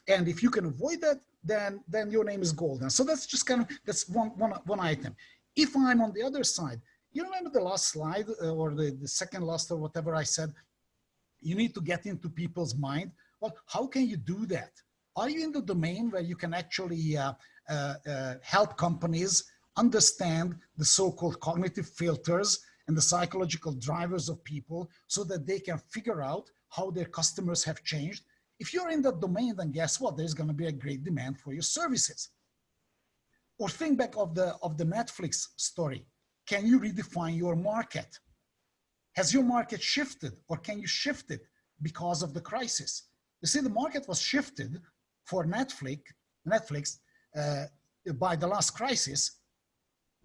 And if you can avoid that, then your name is golden. So that's just kind of, that's one item. If I'm on the other side, you remember the last slide or the second last or whatever I said, you need to get into people's mind. Well, how can you do that? Are you in the domain where you can actually help companies understand the so-called cognitive filters and the psychological drivers of people so that they can figure out how their customers have changed? If you're in that domain, then guess what? There's going to be a great demand for your services. Or think back of the Netflix story. Can you redefine your market? Has your market shifted, or can you shift it because of the crisis? You see, the market was shifted for Netflix by the last crisis,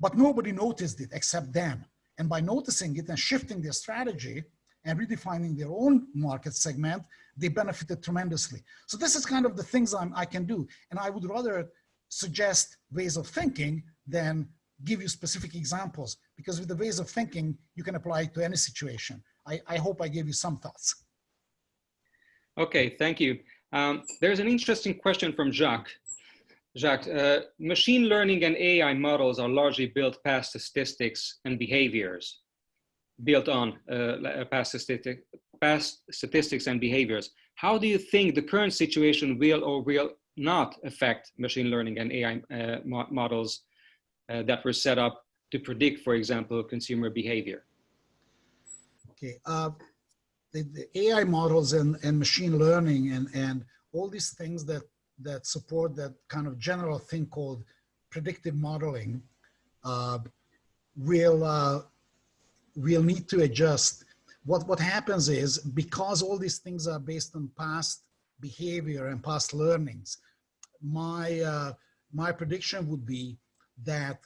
but nobody noticed it except them. And by noticing it and shifting their strategy and redefining their own market segment, they benefited tremendously. So this is kind of the things I can do. And I would rather suggest ways of thinking than give you specific examples, because with the ways of thinking, you can apply it to any situation. I hope I gave you some thoughts. Okay, thank you. There's an interesting question from Jacques. Jacques, machine learning and AI models are largely built past statistics and behaviors, built on past statistics and behaviors. How do you think the current situation will or will not affect machine learning and AI models that were set up to predict, for example, consumer behavior? Okay, the AI models and machine learning and all these things that support that kind of general thing called predictive modeling will need to adjust. What happens is, because all these things are based on past behavior and past learnings, my prediction would be that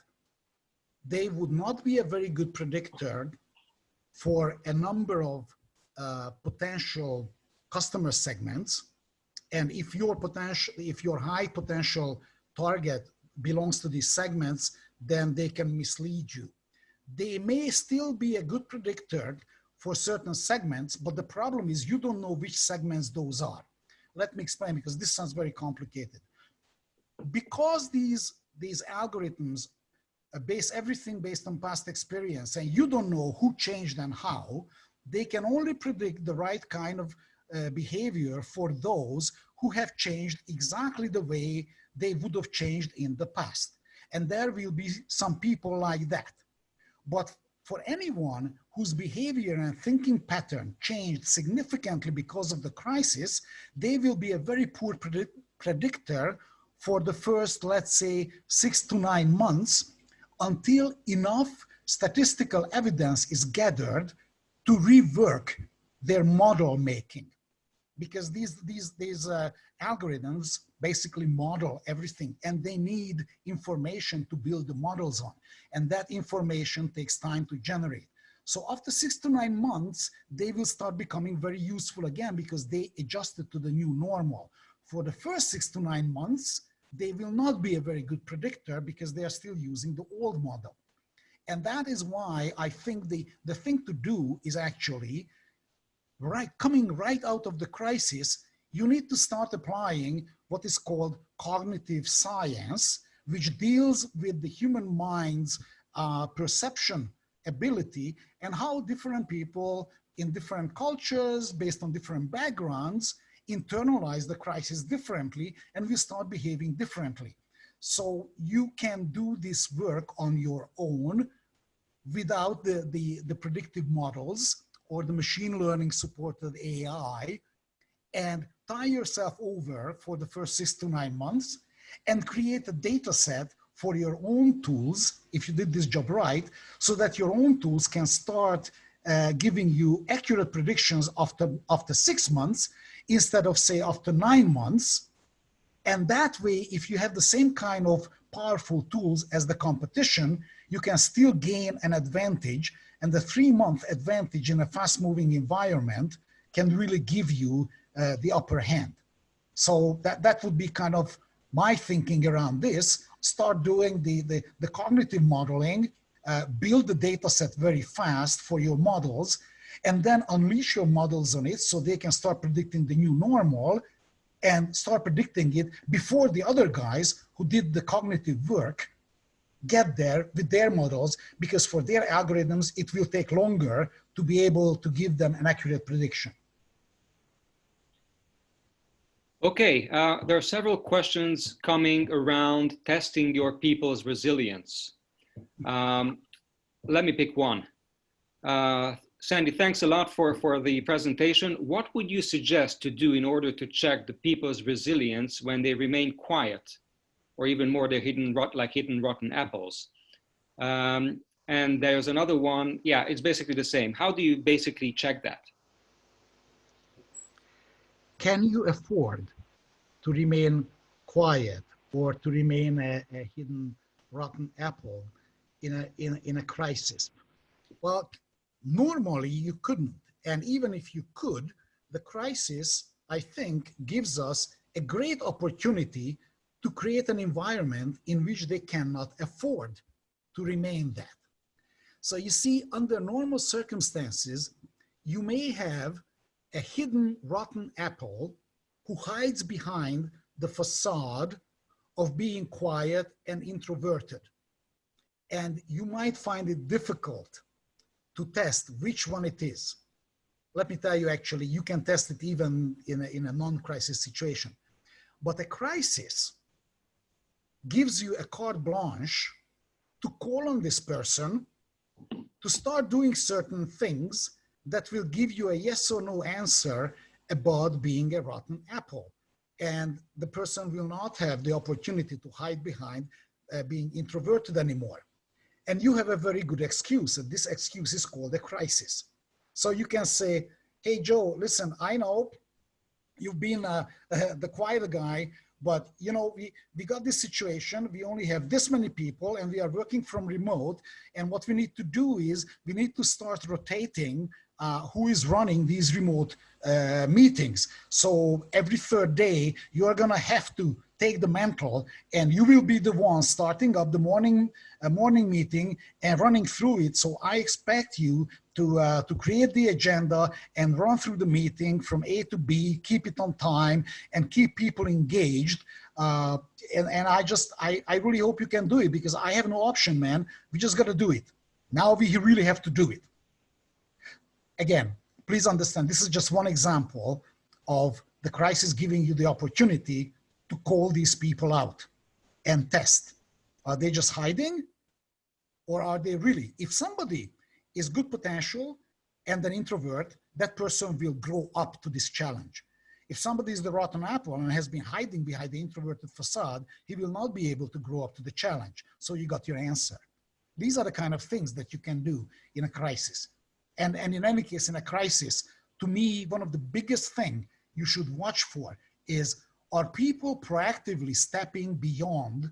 they would not be a very good predictor for a number of potential customer segments. And if your high potential target belongs to these segments, then they can mislead you. They may still be a good predictor for certain segments, but the problem is you don't know which segments those are. Let me explain, because this sounds very complicated. Because these algorithms base everything based on past experience, and you don't know who changed and how, they can only predict the right kind of behavior for those who have changed exactly the way they would have changed in the past. And there will be some people like that. But for anyone whose behavior and thinking pattern changed significantly because of the crisis, they will be a very poor predictor for the first, let's say, 6 to 9 months, until enough statistical evidence is gathered to rework their model making. Because these algorithms basically model everything, and they need information to build the models on. And that information takes time to generate. So after 6 to 9 months, they will start becoming very useful again, because they adjusted to the new normal. For the first 6 to 9 months, they will not be a very good predictor because they are still using the old model. And that is why I think the thing to do is actually, coming right out of the crisis, you need to start applying what is called cognitive science, which deals with the human mind's perception ability and how different people in different cultures, based on different backgrounds, internalize the crisis differently and will start behaving differently. So you can do this work on your own without the predictive models or the machine learning supported AI, and tie yourself over for the first 6 to 9 months and create a data set for your own tools, if you did this job right, so that your own tools can start giving you accurate predictions after 6 months instead of, say, after 9 months. And that way, if you have the same kind of powerful tools as the competition, you can still gain an advantage. And the 3-month advantage in a fast-moving environment can really give you the upper hand. So that would be kind of my thinking around this. Start doing the cognitive modeling, build the data set very fast for your models, and then unleash your models on it so they can start predicting the new normal and start predicting it before the other guys who did the cognitive work get there with their models, because for their algorithms, it will take longer to be able to give them an accurate prediction. Okay, there are several questions coming around testing your people's resilience. Let me pick one. Sandy, thanks a lot for the presentation. What would you suggest to do in order to check the people's resilience when they remain quiet, or even more, they're hidden rotten apples? And there's another one. Yeah, it's basically the same. How do you basically check that? Can you afford to remain quiet or to remain a hidden rotten apple in a crisis? Well, normally you couldn't. And even if you could, the crisis, I think, gives us a great opportunity to create an environment in which they cannot afford to remain that. So you see, under normal circumstances, you may have a hidden rotten apple who hides behind the facade of being quiet and introverted. And you might find it difficult to test which one it is. Let me tell you, actually, you can test it even in a non-crisis situation. But a crisis gives you a carte blanche to call on this person to start doing certain things that will give you a yes or no answer about being a rotten apple. And the person will not have the opportunity to hide behind being introverted anymore. And you have a very good excuse, and this excuse is called a crisis. So you can say, hey, Joe, listen, I know you've been the quiet guy, but you know, we got this situation, we only have this many people and we are working from remote. And what we need to do is we need to start rotating who is running these remote meetings. So every third day, you are gonna have to take the mantle and you will be the one starting up the morning meeting and running through it. So I expect you to create the agenda and run through the meeting from A to B, keep it on time and keep people engaged. And I really hope you can do it, because I have no option, man. We just got to do it. Now we really have to do it. Again, please understand, this is just one example of the crisis giving you the opportunity to call these people out and test. Are they just hiding, or are they really? If somebody is good potential and an introvert, that person will grow up to this challenge. If somebody is the rotten apple and has been hiding behind the introverted facade, he will not be able to grow up to the challenge. So you got your answer. These are the kind of things that you can do in a crisis. And in any case, in a crisis, to me, one of the biggest things you should watch for is, are people proactively stepping beyond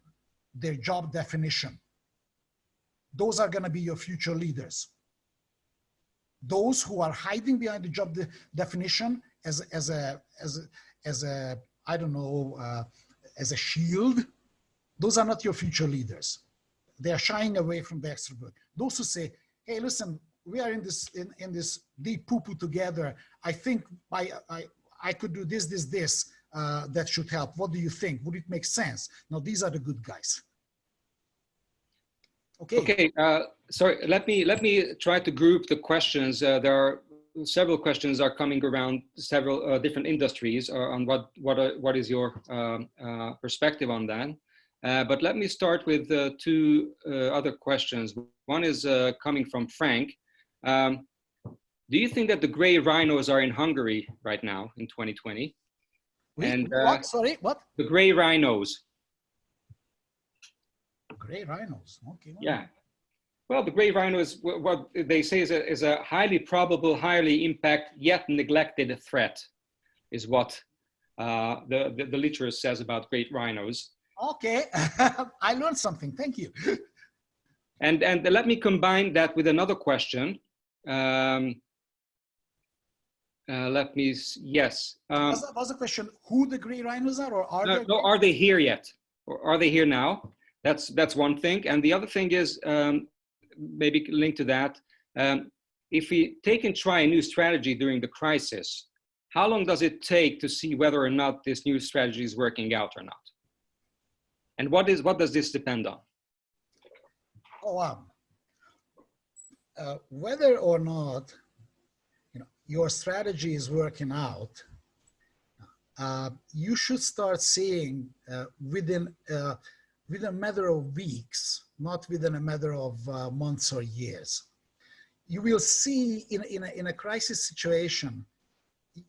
their job definition? Those are going to be your future leaders. Those who are hiding behind the job definition as a I don't know, as a shield, those are not your future leaders. They are shying away from the extrovert. Those who say, hey, listen, we are in this deep poo-poo together. I think I could do this, that should help. What do you think? Would it make sense? Now, these are the good guys. Okay. Okay. Sorry. Let me try to group the questions. There are several questions are coming around several different industries on what is your perspective on that. But let me start with two other questions. One is coming from Frank. Do you think that the gray rhinos are in Hungary right now in 2020? And what? Sorry, what? The gray rhinos. Gray rhinos. Okay. Well. Yeah. Well, the gray rhino is what they say is a highly probable, highly impact yet neglected threat, is what the literature says about great rhinos. Okay, I learned something. Thank you. And let me combine that with another question. Let me, yes. Was the question who the gray rhinos are, or are they? No, are they here yet? Or are they here now? That's one thing. And the other thing is, maybe linked to that, if we take and try a new strategy during the crisis, how long does it take to see whether or not this new strategy is working out or not? And what does this depend on? Oh, whether or not your strategy is working out, you should start seeing within a matter of weeks, not within a matter of months or years. You will see in a crisis situation,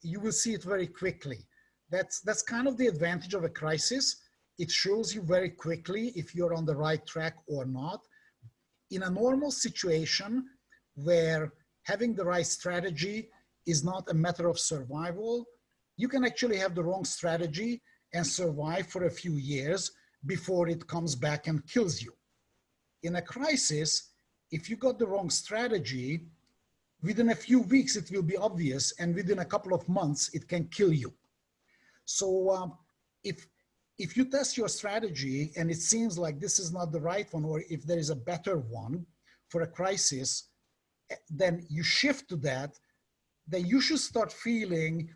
you will see it very quickly. That's kind of the advantage of a crisis. It shows you very quickly if you're on the right track or not. In a normal situation where having the right strategy is not a matter of survival, you can actually have the wrong strategy and survive for a few years before it comes back and kills you. In a crisis, if you got the wrong strategy, within a few weeks it will be obvious, and within a couple of months it can kill you. So if you test your strategy and it seems like this is not the right one, or if there is a better one for a crisis, then you shift to that, then you should start feeling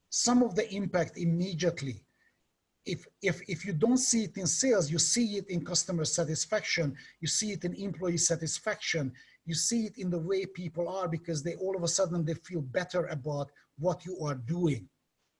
some of the impact immediately. If you don't see it in sales, you see it in customer satisfaction, you see it in employee satisfaction, you see it in the way people are, because they all of a sudden they feel better about what you are doing.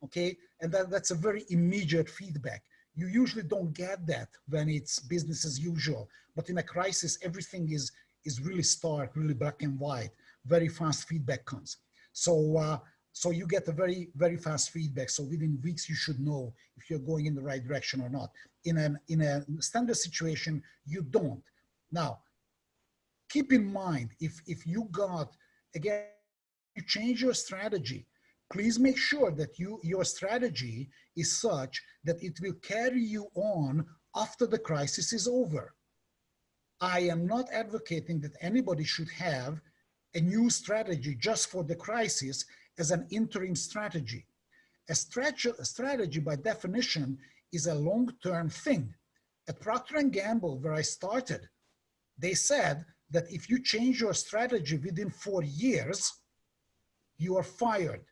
Okay, and that's a very immediate feedback. You usually don't get that when it's business as usual, but in a crisis, everything is really stark, really black and white. Very fast feedback comes. So you get a very, very fast feedback. So within weeks, you should know if you're going in the right direction or not. In a standard situation, you don't. Now, keep in mind, if you got, again, you change your strategy, please make sure that your strategy is such that it will carry you on after the crisis is over. I am not advocating that anybody should have a new strategy just for the crisis as an interim strategy. A strategy, by definition, is a long-term thing. At Procter & Gamble, where I started, they said that if you change your strategy within 4 years, you are fired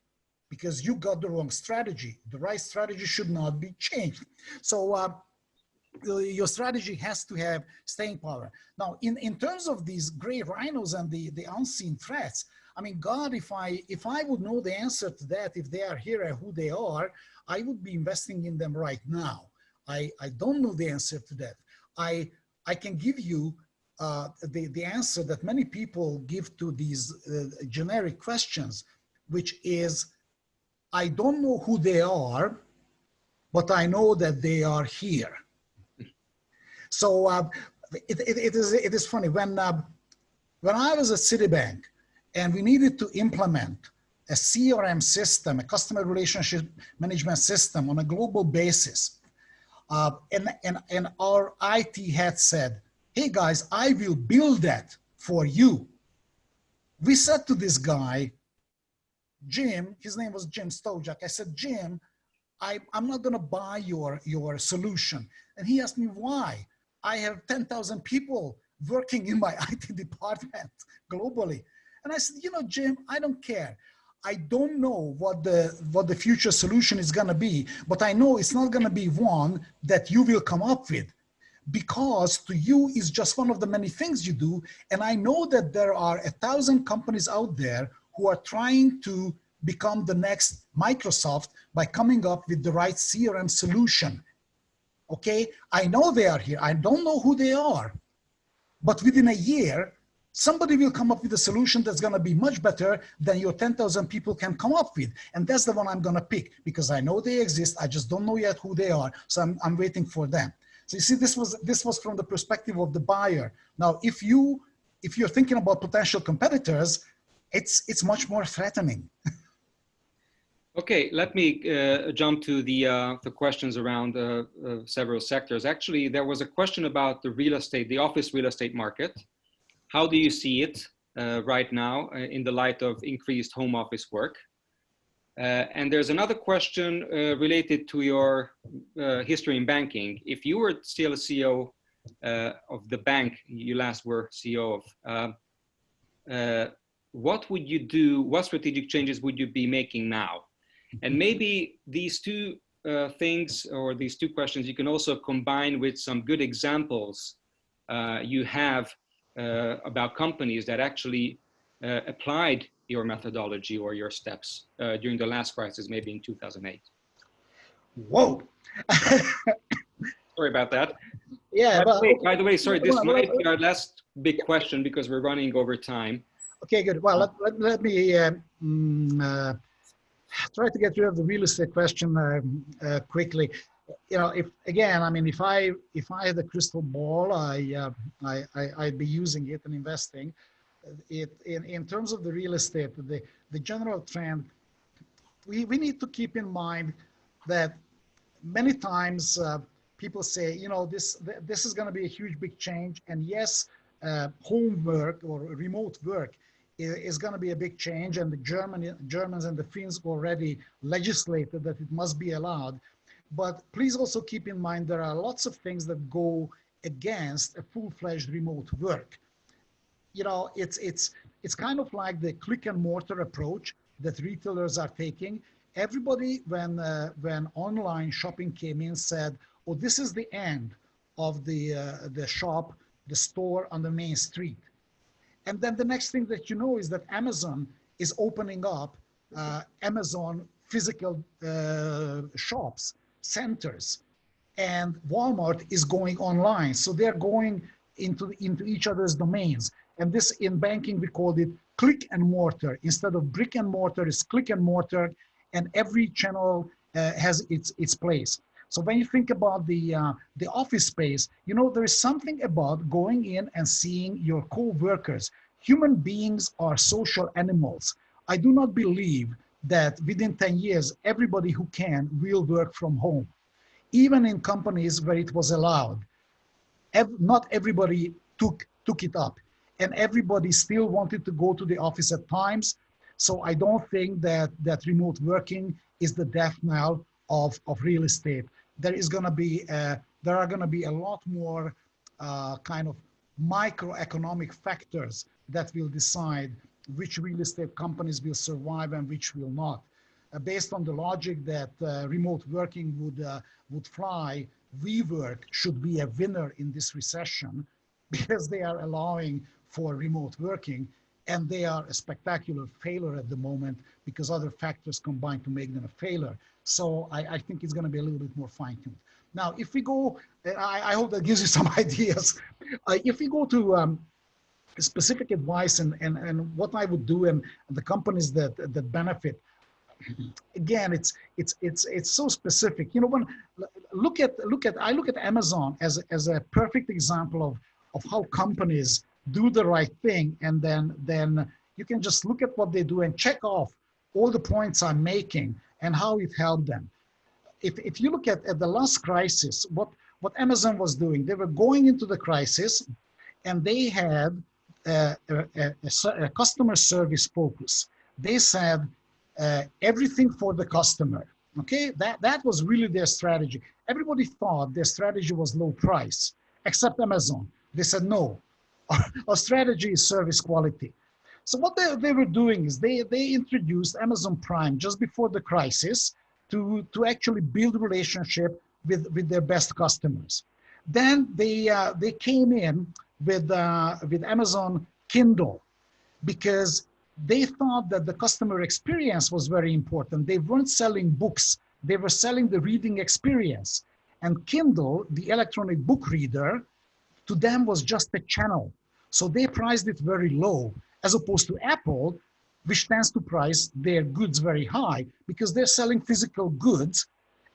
because you got the wrong strategy. The right strategy should not be changed. So your strategy has to have staying power. Now, in terms of these gray rhinos and the unseen threats, I mean, God, if I would know the answer to that, if they are here and who they are, I would be investing in them right now. I don't know the answer to that. I can give you the answer that many people give to these generic questions, which is, I don't know who they are, but I know that they are here. So it is funny, when I was at Citibank and we needed to implement a CRM system, a customer relationship management system on a global basis, and our IT had said, hey guys, I will build that for you. We said to this guy, Jim, his name was Jim Stojak. I said, Jim, I'm not gonna buy your solution. And he asked me why. I have 10,000 people working in my IT department globally. And I said, you know, Jim, I don't care. I don't know what the future solution is gonna be, but I know it's not gonna be one that you will come up with, because to you is just one of the many things you do. And I know that there are 1,000 companies out there who are trying to become the next Microsoft by coming up with the right CRM solution. Okay, I know they are here. I don't know who they are, but within a year, somebody will come up with a solution that's going to be much better than your 10,000 people can come up with. And that's the one I'm going to pick, because I know they exist. I just don't know yet who they are. So I'm waiting for them. So you see, this was from the perspective of the buyer. Now, if you're thinking about potential competitors, it's much more threatening. Okay, let me jump to the questions around several sectors. Actually, there was a question about the real estate, the office real estate market. How do you see it right now in the light of increased home office work? And there's another question related to your history in banking. If you were still a CEO of the bank you last were CEO of, what would you do? What strategic changes would you be making now? And maybe these two things, or these two questions, you can also combine with some good examples you have about companies that actually applied your methodology or your steps during the last crisis, maybe in 2008. Whoa. Sorry about that. Yeah. By the way, sorry, this might be our last big question because we're running over time. Okay, good. Well, let me try to get rid of the real estate question quickly. You know, if again, I mean, if I had a crystal ball, I'd be using it and investing it in terms of the real estate. The general trend, we need to keep in mind that many times people say, you know, this is going to be a huge big change, and yes, home work or remote work is going to be a big change, and the Germans and the Finns already legislated that it must be allowed. But please also keep in mind there are lots of things that go against a full-fledged remote work. You know, it's kind of like the click and mortar approach that retailers are taking. Everybody, when online shopping came in, said, "Oh, this is the end of the shop, the store on the main street." And then the next thing that you know is that Amazon is opening up Amazon physical shops, centers, and Walmart is going online. So they're going into each other's domains. And this, in banking, we called it click and mortar. Instead of brick and mortar, it's click and mortar, and every channel has its place. So when you think about the office space, you know, there is something about going in and seeing your co-workers. Human beings are social animals. I do not believe that within 10 years, everybody who can will work from home. Even in companies where it was allowed, not everybody took it up, and everybody still wanted to go to the office at times. So I don't think that remote working is the death knell of real estate. There are going to be a lot more kind of microeconomic factors that will decide which real estate companies will survive and which will not. Based on the logic that remote working would fly, WeWork should be a winner in this recession because they are allowing for remote working, and they are a spectacular failure at the moment because other factors combine to make them a failure. So I think it's going to be a little bit more fine-tuned. Now, if we go, I hope that gives you some ideas. If we go to specific advice and what I would do and the companies that benefit, again, it's so specific. You know, when I look at Amazon as a perfect example of how companies do the right thing, and then you can just look at what they do and check off all the points I'm making and how it helped them. If you look at the last crisis, what Amazon was doing, they were going into the crisis and they had a customer service focus. They said everything for the customer. Okay, that was really their strategy. Everybody thought their strategy was low price, except Amazon. They said, no, our strategy is service quality. So what they were doing is they introduced Amazon Prime just before the crisis to actually build a relationship with their best customers. Then they came in with Amazon Kindle because they thought that the customer experience was very important. They weren't selling books, they were selling the reading experience. And Kindle, the electronic book reader, to them was just a channel. So they priced it very low, as opposed to Apple, which tends to price their goods very high because they're selling physical goods.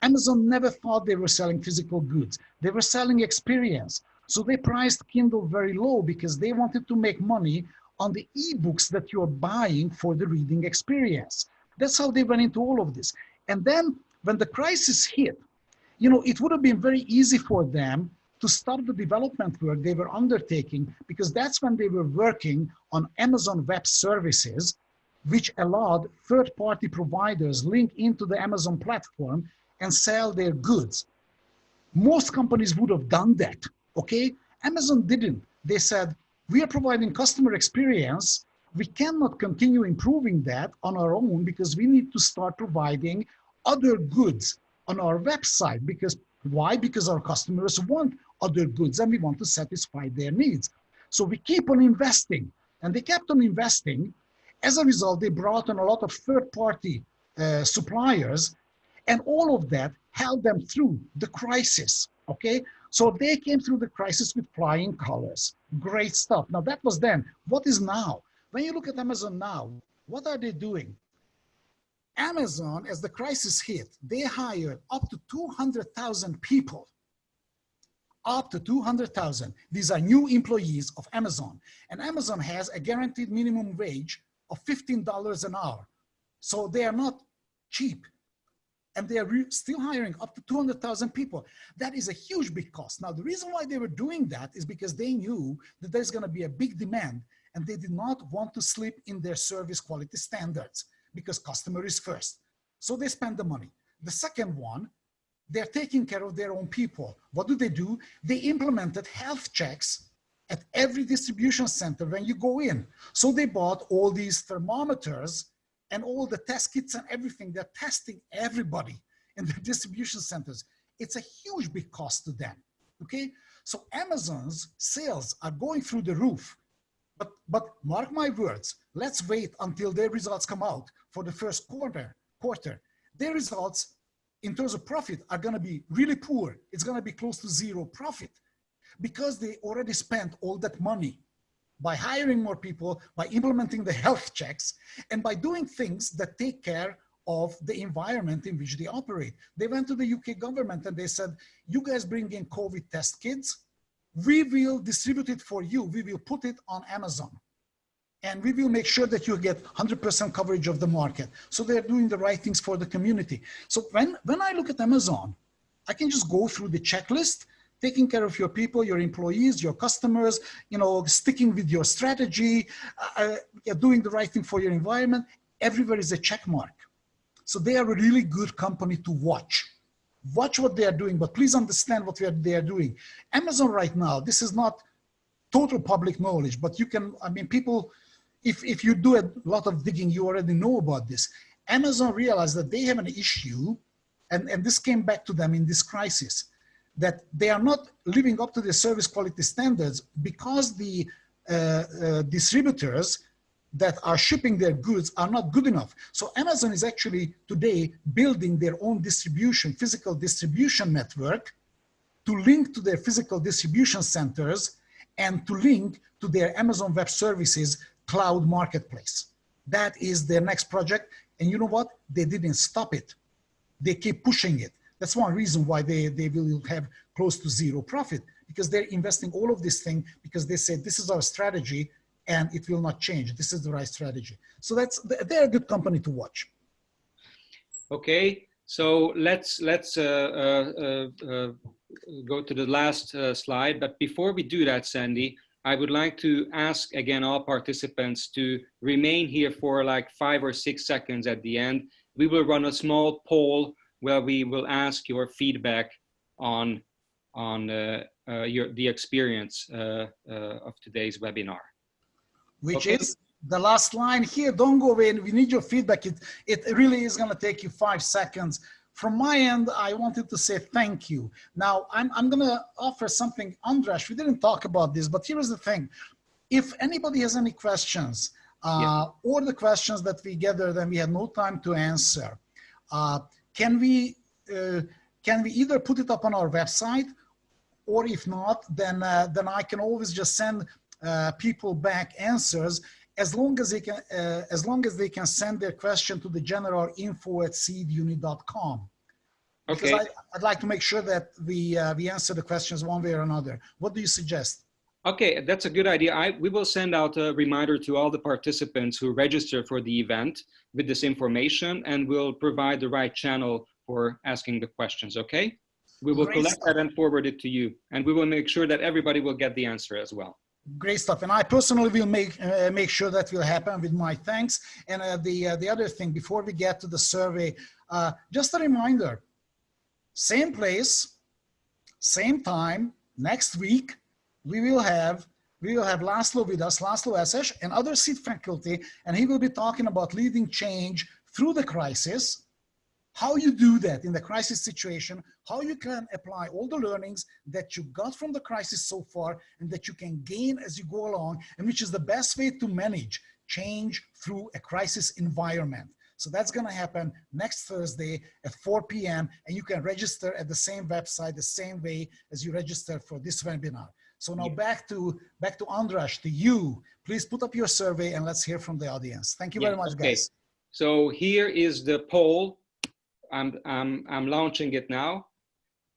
Amazon never thought they were selling physical goods. They were selling experience. So they priced Kindle very low because they wanted to make money on the ebooks that you're buying for the reading experience. That's how they went into all of this. And then when the crisis hit, you know, it would have been very easy for them to stop the development work they were undertaking, because that's when they were working on Amazon Web Services, which allowed third-party providers link into the Amazon platform and sell their goods. Most companies would have done that, okay? Amazon didn't. They said, we are providing customer experience, We cannot continue improving that on our own because we need to start providing other goods on our website. Because why? Because our customers want other goods and we want to satisfy their needs. So we keep on investing, and they kept on investing. As a result, they brought in a lot of third-party suppliers, and all of that held them through the crisis, okay? So they came through the crisis with flying colors. Great stuff. Now that was then. What is now? When you look at Amazon now, what are they doing? Amazon, as the crisis hit, they hired up to 200,000 people. Up to 200,000. These are new employees of Amazon. And Amazon has a guaranteed minimum wage of $15 an hour. So they are not cheap. And they are still hiring up to 200,000 people. That is a huge big cost. Now, the reason why they were doing that is because they knew that there's going to be a big demand, and they did not want to slip in their service quality standards because customer is first. So they spend the money. The second one, they're taking care of their own people. What do? They implemented health checks at every distribution center when you go in. So they bought all these thermometers and all the test kits and everything. They're testing everybody in the distribution centers. It's a huge big cost to them, okay? So Amazon's sales are going through the roof, but mark my words, let's wait until their results come out for the first quarter. Their results in terms of profit are gonna be really poor. It's gonna be close to zero profit because they already spent all that money by hiring more people, by implementing the health checks, and by doing things that take care of the environment in which they operate. They went to the UK government and they said, you guys bring in COVID test kits, we will distribute it for you, we will put it on Amazon, and we will make sure that you get 100% coverage of the market. So they're doing the right things for the community. So when I look at Amazon, I can just go through the checklist, taking care of your people, your employees, your customers, you know, sticking with your strategy, doing the right thing for your environment. Everywhere is a check mark. So they are a really good company to watch. Watch what they are doing, but please understand what they are doing. Amazon right now, this is not total public knowledge, but you can, I mean, people, if you do a lot of digging, you already know about this. Amazon realized that they have an issue, and this came back to them in this crisis, that they are not living up to the service quality standards because the distributors that are shipping their goods are not good enough. So Amazon is actually today building their own distribution, physical distribution network to link to their physical distribution centers and to link to their Amazon Web Services cloud marketplace. That is their next project. And you know what? They didn't stop it. They keep pushing it. That's one reason why they will have close to zero profit, because they're investing all of this thing because they say this is our strategy and it will not change. This is the right strategy. So they're a good company to watch. Okay, so let's go to the last slide. But before we do that, Sandy, I would like to ask again all participants to remain here for like 5 or 6 seconds at the end. We will run a small poll where we will ask your feedback on the experience of today's webinar. Which is the last line here. Don't go away. We need your feedback. It really is going to take you 5 seconds. From my end, I wanted to say thank you. Now, I'm going to offer something. Andras, we didn't talk about this, but here is the thing. If anybody has any questions or the questions that we gathered and we had no time to answer, can we either put it up on our website, or if not, then I can always just send people back answers as long as they can send their question to the general info@seedunit.com. Okay. Because I'd like to make sure that we answer the questions one way or another. What do you suggest? Okay, that's a good idea. We will send out a reminder to all the participants who register for the event with this information, and we'll provide the right channel for asking the questions, okay? We will collect that and forward it to you, and we will make sure that everybody will get the answer as well. Great stuff. And I personally will make sure that will happen with my thanks. And the other thing, before we get to the survey, just a reminder, same place, same time, next week, we will we will have Laszlo with us, Laszlo Eszes, and other seat faculty, and he will be talking about leading change through the crisis, how you do that in the crisis situation, how you can apply all the learnings that you got from the crisis so far and that you can gain as you go along, and which is the best way to manage change through a crisis environment. So that's going to happen next Thursday at 4 p.m. and you can register at the same website, the same way as you registered for this webinar. So now back to Andras, to you. Please put up your survey and let's hear from the audience. Thank you very much, guys. So here is the poll. I'm launching it now.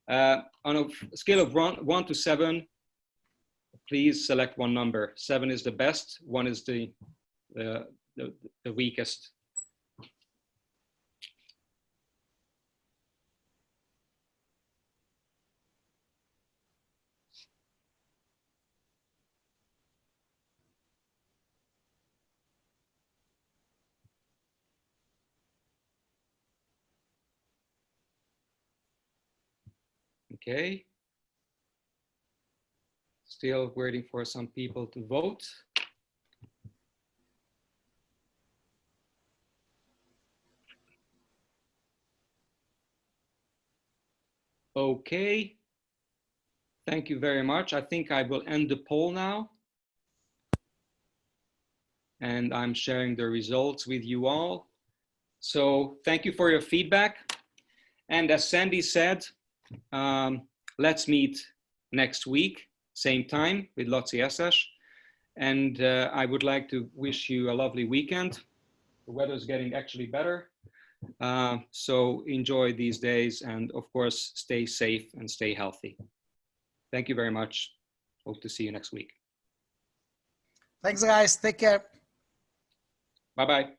On a scale of 1 to 7, please select one number. 7 is the best. 1 is the weakest. Okay. Still waiting for some people to vote. Okay. Thank you very much. I think I will end the poll now. And I'm sharing the results with you all. So thank you for your feedback. And as Sandy said, let's meet next week, same time with Vaci Eszes. And I would like to wish you a lovely weekend. The weather's getting actually better. So enjoy these days and of course, stay safe and stay healthy. Thank you very much. Hope to see you next week. Thanks, guys. Take care. Bye-bye.